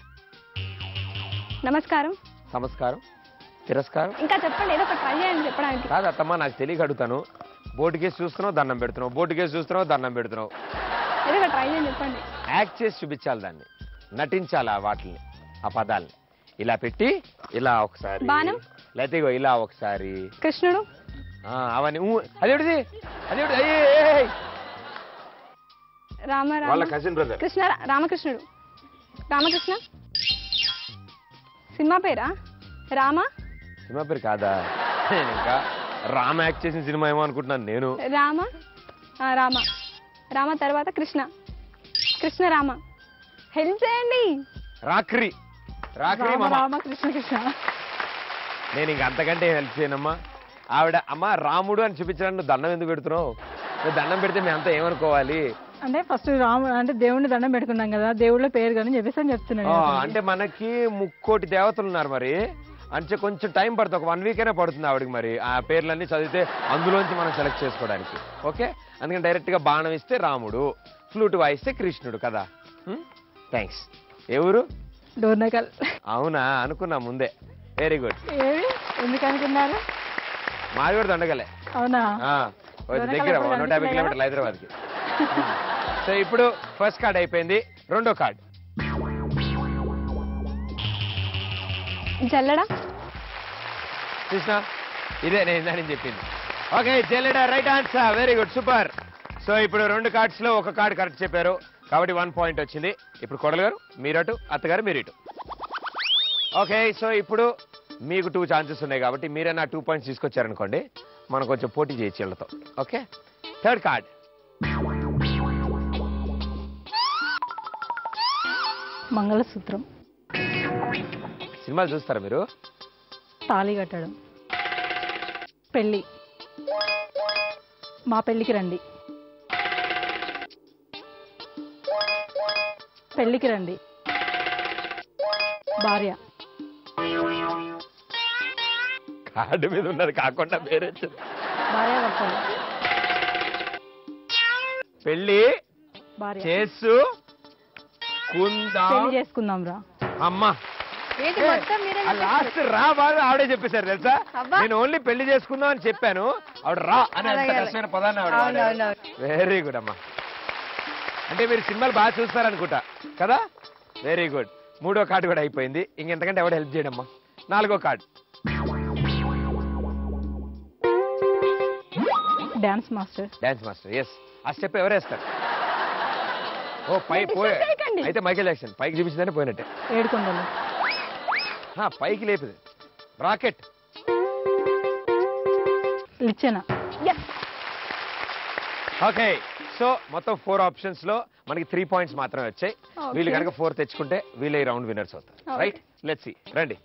Speaker 3: నమస్కారం.
Speaker 1: నమస్కారం, తిరస్కారం.
Speaker 3: ఇంకా చెప్పండి, ఏదో ఒక ట్రై చేయండి చెప్పడానికి.
Speaker 1: కాదు అత్తమ్మ, నాకు తెలియక అడుగుతాను. బోర్డు కేసు చూస్తున్నావు, దండం పెడుతున్నావు. బోర్డు కేసు చూస్తున్నావు, దండం పెడుతున్నావు.
Speaker 3: ఏదో ఒక ట్రై చేయండి చెప్పండి.
Speaker 1: యాక్ట్ చేసి చూపించాలి, దాన్ని నటించాలి. ఆ వాటిని, ఆ పదాలని ఇలా పెట్టి ఇలా ఒకసారి,
Speaker 3: బాణం.
Speaker 1: లేకపోతే ఇగో ఇలా ఒకసారి.
Speaker 3: కృష్ణుడు.
Speaker 1: అవన్నీ అదేమిటిది అదేమిటి?
Speaker 3: రామ
Speaker 1: వాళ్ళ
Speaker 3: రామ
Speaker 1: కజిన్ బ్రదర్.
Speaker 3: కృష్ణ. రామకృష్ణుడు. రామకృష్ణ. సినిమా పేరా? రామ.
Speaker 1: సినిమా పేరు కాదా? నేను ఇంకా రామ యాక్ట్ చేసిన సినిమా ఏమో అనుకుంటున్నాను నేను.
Speaker 3: రామ. రామ. రామ తర్వాత కృష్ణ. కృష్ణ రామ. హెల్ప్ చేయండి.
Speaker 1: రాక్రి. రాక్రి
Speaker 2: రామ
Speaker 1: మామ.
Speaker 2: రామ కృష్ణ కృష్ణ.
Speaker 1: నేను ఇంక అంతకంటే హెల్ప్ చేయనమ్మా. ఆవిడ అమ్మ రాముడు అని చూపించడానికి నువ్వు దండం ఎందుకు పెడుతున్నావు? నువ్వు దండం పెడితే మేమంతా ఏమనుకోవాలి?
Speaker 2: అంటే ఫస్ట్ రాము అంటే దేవుడిని దండం పెట్టుకున్నాం కదా, దేవుళ్ళ పేరు కానీ చెప్పేసి అని చెప్తున్నాను.
Speaker 1: అంటే మనకి 3,000,000 దేవతలు ఉన్నారు మరి. అంటే కొంచెం టైం పడుతుంది, ఒక 1 వీక్ అయినా పడుతుంది ఆవిడకి. మరి ఆ పేర్లన్నీ చదివితే అందులోంచి మనం సెలెక్ట్ చేసుకోవడానికి. ఓకే, అందుకని డైరెక్ట్ గా బాణం ఇస్తే రాముడు, ఫ్లూట్ వాయిస్తే కృష్ణుడు కదా. థ్యాంక్స్. ఎవరు?
Speaker 2: డోర్నకల్.
Speaker 1: అవునా, అనుకున్నా ముందే. Very good.
Speaker 2: ఏవి ఎందుకు అనుకున్నారు?
Speaker 1: మాది కూడా దండగలే.
Speaker 2: అవునా?
Speaker 1: దగ్గర 150 కిలోమీటర్లు హైదరాబాద్కి. సో ఇప్పుడు ఫస్ట్ కార్డ్ అయిపోయింది. రెండో కార్డ్.
Speaker 3: జల్లడ.
Speaker 1: కృష్ణ, ఇదే నేను చెప్పింది. ఓకే, జల్లెడ right answer. Very good, super. So ఇప్పుడు 2 కార్డ్స్ లో ఒక కార్డ్ కరెక్ట్ చెప్పారు కాబట్టి 1 పాయింట్ వచ్చింది. ఇప్పుడు కొడలు గారు మీరటు, అత్తగారు మీరు ఇటు. ఓకే, సో ఇప్పుడు మీకు 2 ఛాన్సెస్ ఉన్నాయి కాబట్టి మీరే నా 2 పాయింట్స్ తీసుకొచ్చారనుకోండి, మనం కొంచెం పోటీ చేయొచ్చు వీళ్ళతో. Okay, third card.
Speaker 2: మంగళసూత్రం.
Speaker 1: సినిమాలు చూస్తారా మీరు?
Speaker 2: తాళి కట్టడం. పెళ్ళి. మా పెళ్ళికి రండి. పెళ్ళికి రండి. భార్య.
Speaker 1: కార్డు మీద ఉన్నది కాకుండా వేరే
Speaker 2: భార్య భర్తలు.
Speaker 1: పెళ్ళి
Speaker 2: భార్య. పెళ్లి చేసుకుందాం రా.
Speaker 1: అమ్మా లాస్ట్ రా బాగా ఆవిడే చెప్పేశారు తెలుసా. నేను ఓన్లీ పెళ్లి చేసుకుందాం అని చెప్పాను, ఆవిడ రా అని అంత కష్టమైన పదాన్ని ఆవిడ. వెరీ గుడ్ అమ్మా. అంటే మీరు సినిమాలు బాగా చూస్తారనుకుంటా కదా. Very good. 3వ కార్డు కూడా అయిపోయింది. ఇంకెంతకంటే ఎవడ హెల్ప్ చేయడమ్మా. 4వ card.
Speaker 2: Dance master.
Speaker 1: Dance master. Yes, ఆ స్టెప్ ఎవరేస్తారు? ఓ పై పోయి అయితే మైకేల్ జాక్సన్ పైకి చూపించిందని పోయినట్టే.
Speaker 2: ఏడుకొండలు.
Speaker 1: పైకి లేపది రాకెట్.
Speaker 2: లిచెనా.
Speaker 1: ఓకే, సో మొత్తం 4 ఆప్షన్స్ లో మనకి 3 పాయింట్స్ మాత్రమే వచ్చాయి. వీళ్ళు కనుక 4 తెచ్చుకుంటే వీళ్ళే ఈ రౌండ్ విన్నర్స్ అవుతారు. Right, let's see. రండి.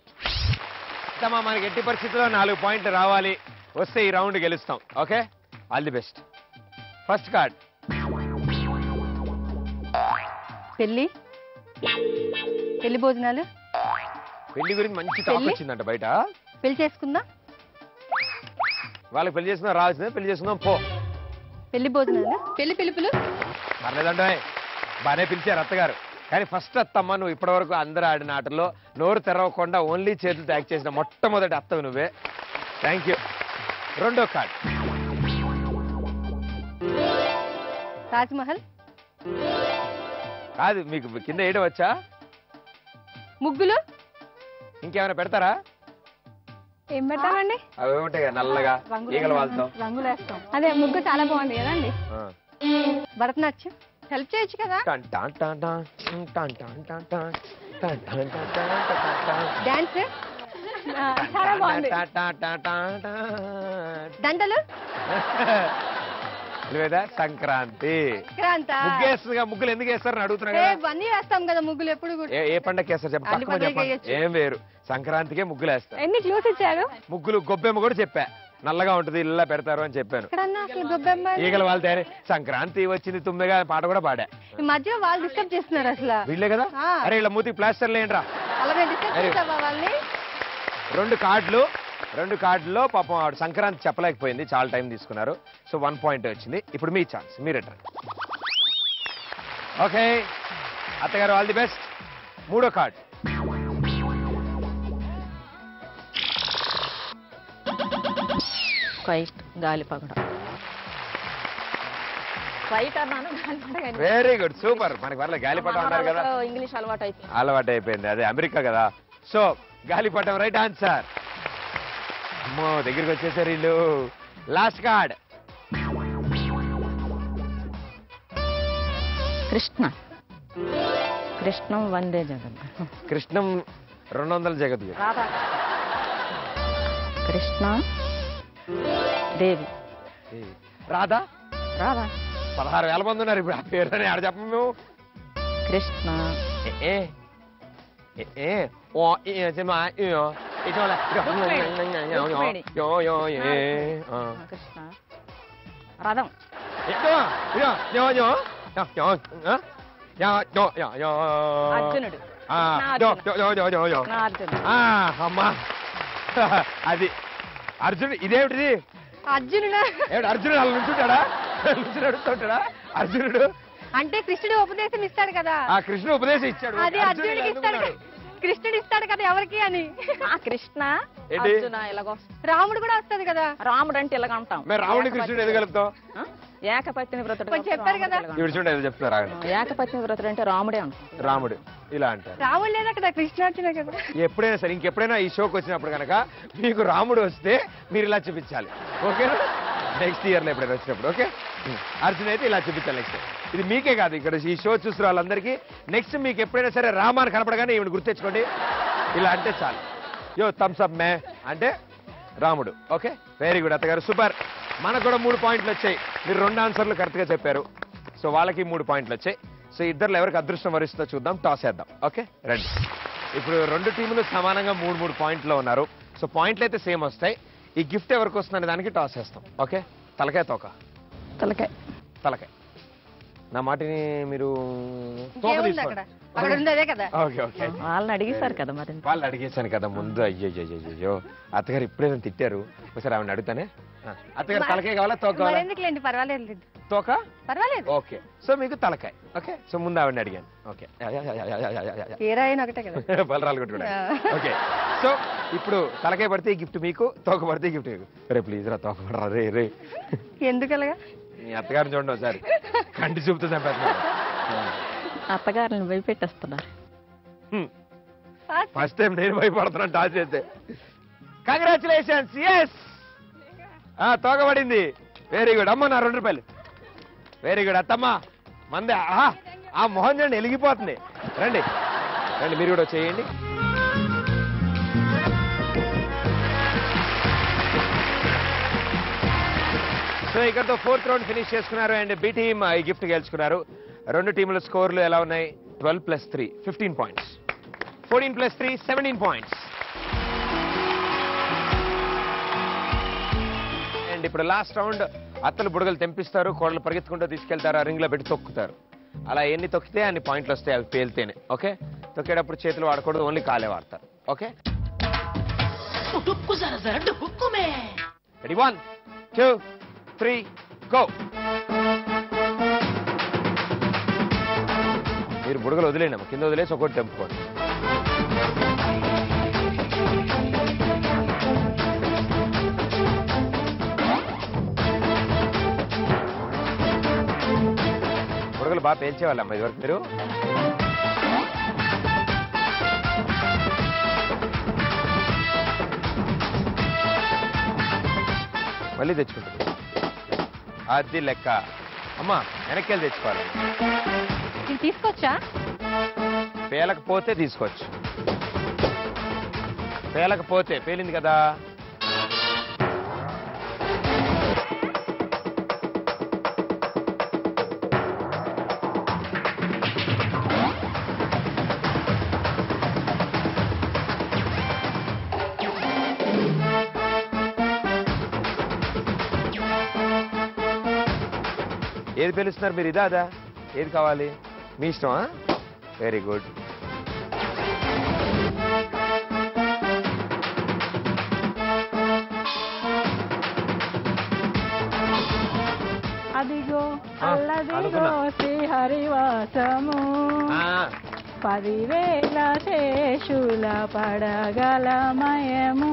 Speaker 1: మనకి ఎట్టి పరిస్థితుల్లో 4 పాయింట్లు రావాలి. వస్తే ఈ రౌండ్ గెలుస్తాం. Okay, all the best. First card.
Speaker 5: పెళ్లి. పెళ్లి భోజనాలు.
Speaker 1: పెళ్లి గురించి మంచి టాక్ వచ్చిందంట బయట.
Speaker 5: పెళ్లి చేసుకుందా.
Speaker 1: వాళ్ళకి పెళ్లి చేసుకుందాం రావాల్సిందే. పెళ్లి చేసుకుందాం పో.
Speaker 5: పెళ్లి భోజనాలు. పెళ్లి పిలుపులు.
Speaker 1: పర్లేదంటే బాగానే పిలిచారు అత్తగారు. కానీ ఫస్ట్ అత్తమ్మ, నువ్వు ఇప్పటి వరకు అందరూ ఆడిన ఆటల్లో నోరు తెరవకుండా ఓన్లీ చేతులతో యాక్ట్ చేసిన మొట్టమొదటి అత్తవి నువ్వే. Thank you. రెండో కార్డ్.
Speaker 5: తాజ్మహల్.
Speaker 1: కాదు, మీకు కింద వేయడం వచ్చా?
Speaker 5: ముగ్గులు.
Speaker 1: ఇంకేమైనా పెడతారా?
Speaker 3: ఏం పెడతామండి?
Speaker 1: అవి ఉంటాయి కదా నల్లగా ఈగల వాళ్ళతో.
Speaker 2: రంగులు వేస్తాం.
Speaker 3: అదే ముగ్గు చాలా బాగుంది కదండి.
Speaker 5: భరతనాట్యం. హెల్ప్ చేయొచ్చు కదా. డాన్స్.
Speaker 3: చాలా బాగుంది.
Speaker 5: దండలు.
Speaker 1: లేదా సంక్రాంతి
Speaker 8: సంక్రాంతి
Speaker 1: ముగ్గేస్తుందిగా. ముగ్గులు ఎందుకు వేస్తారని అడుగుతున్నా కదా.
Speaker 8: అన్ని వేస్తాం కదా ముగ్గులు ఎప్పుడు కూడా.
Speaker 1: ఏ పండగ వేస్తారు చెప్పండి,
Speaker 8: అన్ని
Speaker 1: తక్కువ చెప్పండి.
Speaker 8: పండగలకి
Speaker 1: ఏం వేరు, సంక్రాంతికే ముగ్గులు వేస్తారు.
Speaker 3: ఎన్ని క్లూస్ ఇచ్చారు?
Speaker 1: ముగ్గులు గొబ్బెమ్మ కూడా చెప్పా, నల్లగా ఉంటది ఇల్లా పెడతారు అని చెప్పాను.
Speaker 8: ఎక్కడన్నా అసలు గొబ్బెమ్మ
Speaker 1: ఈగల వాళ్ళు తయారీ సంక్రాంతి వచ్చింది తుమ్మెగా పాట కూడా పాడా.
Speaker 8: ఈ మధ్య వాళ్ళు డిస్టర్బ్ చేస్తున్నారు అసలు.
Speaker 1: వీళ్ళే కదా. అరే ఇలా మూతికి ప్లాస్టర్ లేండ్రా.
Speaker 8: అలాగే డిస్టర్బ్ చేస్తావా వాళ్ళని?
Speaker 1: 2 కార్డుల్లో పాపం ఆవిడ సంక్రాంతి చెప్పలేకపోయింది, చాలా టైం తీసుకున్నారు. సో 1 పాయింట్ వచ్చింది. ఇప్పుడు మీ ఛాన్స్, మీరు రిటర్న్. ఓకే అత్తగారు, ఆల్ ది బెస్ట్. 3వ కార్డ్.
Speaker 2: ఫైట్ గాలిపగడం. ఫైట్ అన్నాను, గాలిపగడం.
Speaker 1: Very good, super. మనకి వల్ల గాలిపటం అన్నారు కదా,
Speaker 2: ఇంగ్లీష్ అలవాటు
Speaker 1: అయిపోయింది. అదే అమెరికా కదా. సో గాలిపటం రైట్ ఆన్సర్. అమ్మో దగ్గరికి వచ్చేసారు వీళ్ళు. Last card.
Speaker 2: కృష్ణం వందే జగన్.
Speaker 1: కృష్ణం 200 జగద్గురు.
Speaker 2: రాధా. కృష్ణ దేవి.
Speaker 1: రాధా.
Speaker 2: 16,000
Speaker 1: మంది ఉన్నారు ఇప్పుడు. ఆ పేరు ఆడ చెప్పము.
Speaker 2: కృష్ణ కృష్ణ రథం. అర్జునుడు.
Speaker 1: అమ్మా అది అర్జునుడు. ఇదేమిటిది?
Speaker 8: అర్జునుడు
Speaker 1: అర్జునుడు అలా నుంచుంటాడా? నడుస్తుంటాడా అర్జునుడు?
Speaker 8: అంటే కృష్ణుడు ఉపదేశం ఇస్తాడు కదా.
Speaker 1: ఆ కృష్ణుడు ఉపదేశం ఇచ్చాడు,
Speaker 8: అది అర్జునుడికి ఇస్తాడు. కృష్ణుడు ఇస్తాడు కదా ఎవరికి అని.
Speaker 2: కృష్ణ అర్జున ఇలాగో.
Speaker 8: రాముడు కూడా వస్తుంది కదా.
Speaker 2: రాముడు అంటే ఇలాగ అంటాం.
Speaker 1: మరి రాముడిని కృష్ణుడు ఎదుగు కలుపుతాం?
Speaker 2: ఏకపత్ని వ్రతుడు
Speaker 8: చెప్పారు కదా.
Speaker 1: ఇప్పుడు చూడండి ఏదో చెప్తారా.
Speaker 2: ఏకపత్ని వ్రతుడు అంటే రాముడే అంటాం.
Speaker 1: రాముడు ఇలా అంటారు.
Speaker 8: రాముడు లేదా కదా, కృష్ణార్జున కదా.
Speaker 1: ఎప్పుడైనా సరే, ఇంకెప్పుడైనా ఈ షోకి వచ్చినప్పుడు కనుక మీకు రాముడు వస్తే మీరు ఇలా చూపించాలి, ఓకేనా? నెక్స్ట్ ఇయర్ లో ఎప్పుడైనా వచ్చినప్పుడు. ఓకే, అర్జున్ అయితే ఇలా చూపించాలి నెక్స్ట్. ఇది మీకే కాదు, ఇక్కడ ఈ షో చూస్తున్న వాళ్ళందరికీ నెక్స్ట్ మీకు ఎప్పుడైనా సరే రామాన్ని కనపడగానే ఈవిడ గుర్తెచ్చుకోండి, ఇలా అంటే చాలు. యో థమ్స్ అప్ మే అంటే రాముడు. ఓకే, వెరీ గుడ్ అత్తగారు, సూపర్. మనకు కూడా 3 పాయింట్లు వచ్చాయి. మీరు 2 ఆన్సర్లు కరెక్ట్ గా చెప్పారు. సో వాళ్ళకి 3 పాయింట్లు వచ్చాయి. సో ఇద్దరు ఎవరికి అదృష్టం వరిస్తుందో చూద్దాం. టాస్ వేద్దాం. ఓకే రండి. ఇప్పుడు 2 టీములు సమానంగా 3 పాయింట్లో ఉన్నారు. సో పాయింట్లు అయితే సేమ్ వస్తాయి. ఈ గిఫ్ట్ ఎవరికి వస్తుందనే దానికి టాస్ వేస్తాం. ఓకే, తలకాయ తోక?
Speaker 2: తలకాయ.
Speaker 1: తలకాయ. నా మాటిని మీరు తోక తీసుకోండి. ఓకే ఓకే,
Speaker 2: వాళ్ళని అడిగేశారు కదా మరి.
Speaker 1: వాళ్ళు అడిగేశాను కదా ముందు. అయ్యో అత్తగారు ఇప్పుడేనా తిట్టారు. ఒకసారి ఆవిడ అడుగుతానే. అత్తగారు తలకాయ కావాలా తోక కావాలా?
Speaker 8: ఎందుకులేండి, పర్వాలేదు.
Speaker 1: తోక
Speaker 8: పర్వాలేదు.
Speaker 1: ఓకే, సో మీకు తలకాయ. ఓకే, సో ముందు ఆవిడని అడిగాను. ఓకే,
Speaker 8: ఒకటే కదా.
Speaker 1: బలరాలు కొట్టుకోండి. ఓకే, సో ఇప్పుడు తలకాయ పడితే ఈ గిఫ్ట్ మీకు, తోక పడితే ఈ గిఫ్ట్ మీకు. రే ప్లీజ్ రా, తోక పడరా. రే రే
Speaker 8: ఎందుకలగా?
Speaker 1: మీ అత్తగారిని చూడండి ఒకసారి, కంటి చూపుతూ చంపేస్తున్నారు.
Speaker 2: అత్తగారిని భయపెట్టేస్తున్నారు.
Speaker 1: ఫస్ట్ టైం నేను భయపడుతున్నాను టాస్ చేస్తే. కంగ్రాచులేషన్స్, ఎస్ తోక పడింది. వెరీ గుడ్ అమ్మ, నా 2 రూపాయలు. వెరీ గుడ్ అత్తమ్మ, మందే. ఆ మొహం చూడండి వెలిగిపోతుంది. రండి రండి, మీరు కూడా చేయండి. సో ఇక్కడతో 4th రౌండ్ ఫినిష్ చేసుకున్నారు. అండ్ బి టీమ్ ఈ గిఫ్ట్ గెలుచుకున్నారు. 2 టీముల స్కోర్లు ఎలా ఉన్నాయి? 12 + 3 15 పాయింట్స్, 14 + 3 17 పాయింట్స్. అండ్ ఇప్పుడు లాస్ట్ రౌండ్. అత్తలు బుడగలు తెంపిస్తారు, కోడలు పరిగెత్తుకుంటూ తీసుకెళ్తారు, ఆ రింగ్ లో పెట్టి తొక్కుతారు. అలా ఎన్ని తొక్కితే అన్ని పాయింట్లు వస్తాయి, అవి పేలితేనే. ఓకే, తొక్కేటప్పుడు చేతులు వాడకూడదు, ఓన్లీ కాలే వాడతారు. Okay, ready? 1 2 3 గో. మీరు బుడగలు వదిలేండి, కింద వదిలేసి ఒకటి తెంపుకోండి. బుడగలు బాగా పేల్చేవాళ్ళమ్మా ఇదివరకు మీరు. మళ్ళీ తెచ్చుకుంటారు. అది లెక్క. అమ్మా వెనక్కి వెళ్ళి తెచ్చుకోవాలి.
Speaker 8: తీసుకొచ్చా?
Speaker 1: పేలకపోతే తీసుకోవచ్చు. పేలకపోతే, పేలింది కదా. ఏది పిలుస్తున్నారు మీరు? ఇదా అదా? ఏది కావాలి? మీ ఇష్టమా? Very good.
Speaker 2: అదిగో అల్లదిగో శ్రీహరివాసము 10,000 శేషుల పడగలమయము.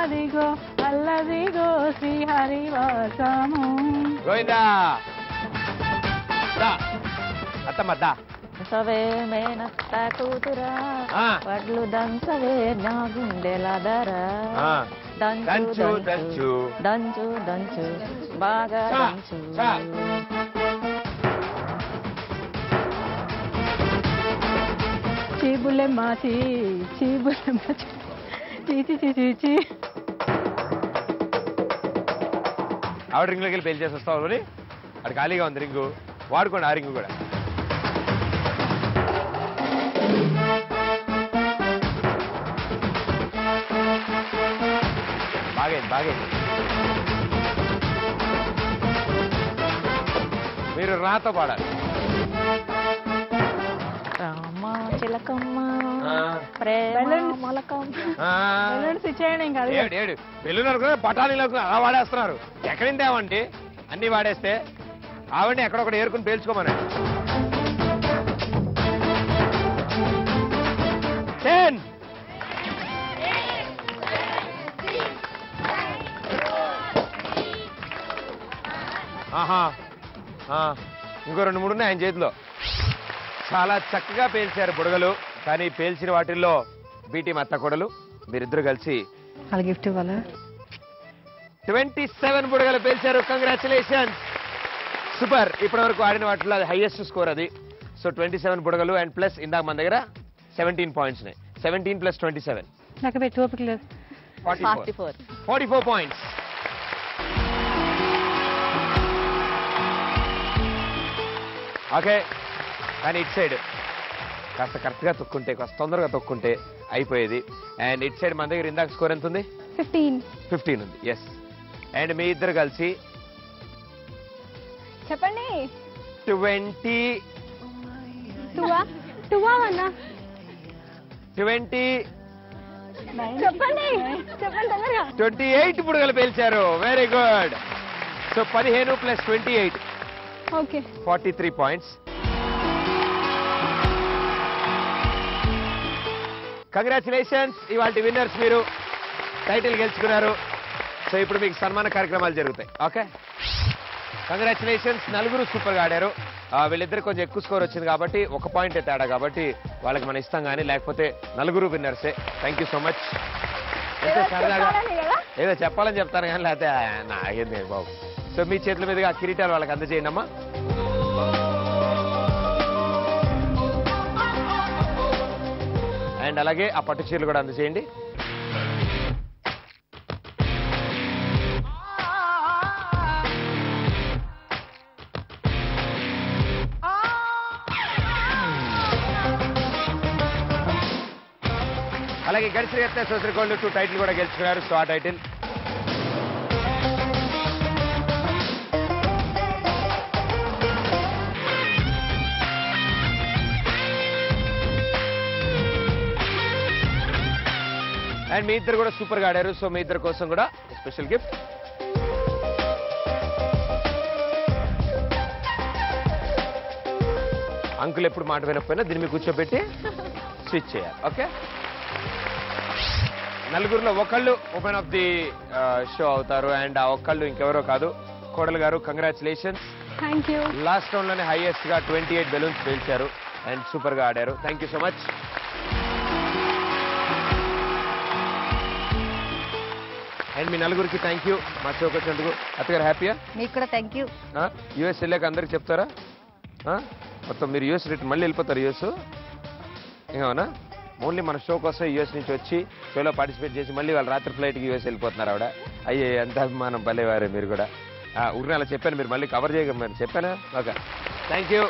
Speaker 2: అదిగో అల్లదిగో శ్రీహరివాసము.
Speaker 1: గోవిందా అత్తమ్మద్దా
Speaker 2: సవే మేనత్త కూతురా వడ్లు దంచవే నా గుండెల ధర. దంచు దంచు దంచు దంచు బాగా దంచు. చీబులెమ్మా చీబులెమ్మా చీచి చీచి.
Speaker 1: ఆవిడ రింగ్లోకి వెళ్ళి పెళ్లి చేసి వస్తావు అని అది ఖాళీగా ఉంది రింగు, వాడుకోండి ఆ రింగు కూడా. బాగైంది. మీరు రాతో పాడాలి.
Speaker 2: రామ చిలకమ్మ ప్రేమ
Speaker 1: ఏడు పెళ్ళుని అనుకున్నా పటానీలకు అలా వాడేస్తున్నారు. ఎక్కడింది ఏమంటే అన్ని వాడేస్తే ఆవిడని ఎక్కడొక్కడ ఏరుకుని పేల్చుకోమని. 10 ఇంకో 2-3 ఉన్నాయి ఆయన చేతిలో. చాలా చక్కగా పేల్చారు బుడగలు. కానీ పేల్చిన వాటిల్లో బీటీ అత్త కోడలు మీరిద్దరు కలిసి
Speaker 2: గిఫ్ట్ ఇవ్వాలా?
Speaker 1: 27 బుడగలు పేల్చారు. Congratulations, super. ఇప్పటి వరకు ఆడిన వాటిలో అది హైయెస్ట్ స్కోర్ అది. సో 27 బుడగలు అండ్ ప్లస్ ఇందాక మన దగ్గర 17 పాయింట్స్ ఉన్నాయి. 17 + 27
Speaker 2: నాకు పెట్టి ఓపిక లేదు.
Speaker 1: 44 పాయింట్స్. ఓకే, కానీ ఇట్ సైడ్ కాస్త కరెక్ట్గా తొక్కుంటే, కాస్త తొందరగా తొక్కుంటే అయిపోయేది. అండ్ ఇట్ సైడ్ మన దగ్గర ఇందాక స్కోర్ ఎంత ఉంది? 15 ఉంది. ఎస్. అండ్ మీ ఇద్దరు కలిసి
Speaker 3: చెప్పండి.
Speaker 1: 20
Speaker 3: చెప్పండి
Speaker 1: 28 బుడగలు పేల్చారు. Very good. So 15 + 28
Speaker 3: okay
Speaker 1: 43 points. Congratulations, ఇవాళ విన్నర్స్ మీరు టైటిల్ గెలుచుకున్నారు. సో ఇప్పుడు మీకు సన్మాన కార్యక్రమాలు జరుగుతాయి. Okay, congratulations. నలుగురు సూపర్గా ఆడారు. వీళ్ళిద్దరు కొంచెం ఎక్కువ స్కోర్ వచ్చింది కాబట్టి 1 పాయింట్ తేడా కాబట్టి వాళ్ళకి మనం ఇస్తాం, కానీ లేకపోతే నలుగురు విన్నర్సే. Thank you so much. ఎంతో సరదాగా ఏదో చెప్పాలని చెప్తాను కానీ లేకపోతే నాగేంది బాబు. సో మీ చేతుల మీదుగా ఆ కిరీటాలు వాళ్ళకి అందజేయండి అమ్మా. అండ్ అలాగే ఆ పట్టు చీరలు కూడా అందజేయండి. అలాగే గడిచిన ఎత్తే సోదరికోళ్ళు 2 టైటిల్ కూడా గెలుచుకున్నారు. సో ఆ టైటిల్ అండ్ మీ ఇద్దరు కూడా సూపర్గా ఆడారు. సో మీ ఇద్దరు కోసం కూడా స్పెషల్ గిఫ్ట్. అంకుల్ ఎప్పుడు మాట వినకపోయినా దీన్ని మీకు కూర్చోబెట్టి స్విచ్ చేయాలి. ఓకే, నలుగురిలో ఒకళ్ళు ఓపెన్ ఆఫ్ ది షో అవుతారు. అండ్ ఆ ఒక్కళ్ళు ఇంకెవరో కాదు, కోడలు గారు. Congratulations.
Speaker 3: Thank you.
Speaker 1: Last round లోనే హైయెస్ట్ గా 28 బెలూన్స్ పేల్చారు అండ్ సూపర్ గా ఆడారు. Thank you so much. And మీ నలుగురికి థ్యాంక్ యూ మా షోకి వచ్చినందుకు. అత్తగారు హ్యాపీయా?
Speaker 2: మీకు కూడా థ్యాంక్ యూ.
Speaker 1: యూఎస్ వెళ్ళాక అందరికి చెప్తారా? మొత్తం మీరు యూఎస్ రిటర్న్ మళ్ళీ వెళ్ళిపోతారు యూఎస్? ఏమన్నా ఓన్లీ మన షో కోసం యూఎస్ నుంచి వచ్చి షోలో పార్టిసిపేట్ చేసి మళ్ళీ వాళ్ళు రాత్రి ఫ్లైట్కి యూఎస్ వెళ్ళిపోతున్నారు ఆవిడ. అయ్యే ఎంత అభిమానం భలేవారే మీరు కూడా. ఊరిని అలా చెప్పాను, మీరు మళ్ళీ కవర్ చేయగలరు చెప్పానా? Okay, thank you.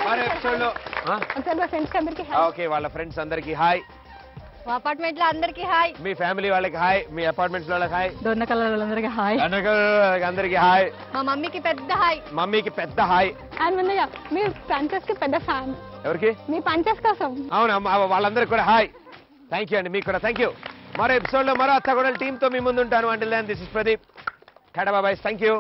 Speaker 1: మరో ఎపిసోడ్లో ఓకే వాళ్ళ ఫ్రెండ్స్ అందరికీ హాయ్.
Speaker 8: మా అపార్ట్మెంట్ లో అందరికి హాయ్.
Speaker 1: మీ ఫ్యామిలీ వాళ్ళకి హాయ్, మీ అపార్ట్మెంట్స్ వాళ్ళకి హాయ్,
Speaker 2: దొన్న కలర్ వాళ్ళందరికీ హాయ్,
Speaker 1: అందరికి హాయ్,
Speaker 8: మా మమ్మీకి పెద్ద హాయ్.
Speaker 1: మమ్మీకి పెద్ద హాయ్.
Speaker 3: అండ్ ముందుగా మీ పంచెస్ కి పెద్ద ఫ్యాన్.
Speaker 1: ఎవరికి?
Speaker 3: మీ పంచెస్ కోసం.
Speaker 1: అవునా, వాళ్ళందరికీ కూడా హాయ్. థ్యాంక్ యూ అండి, మీకు కూడా థ్యాంక్ యూ. మరో ఎపిసోడ్ లో మరో అత్త కూడా టీమ్ తో మీ ముందు ఉంటాను. Until then this is Pradeep. Tata bye, thank you.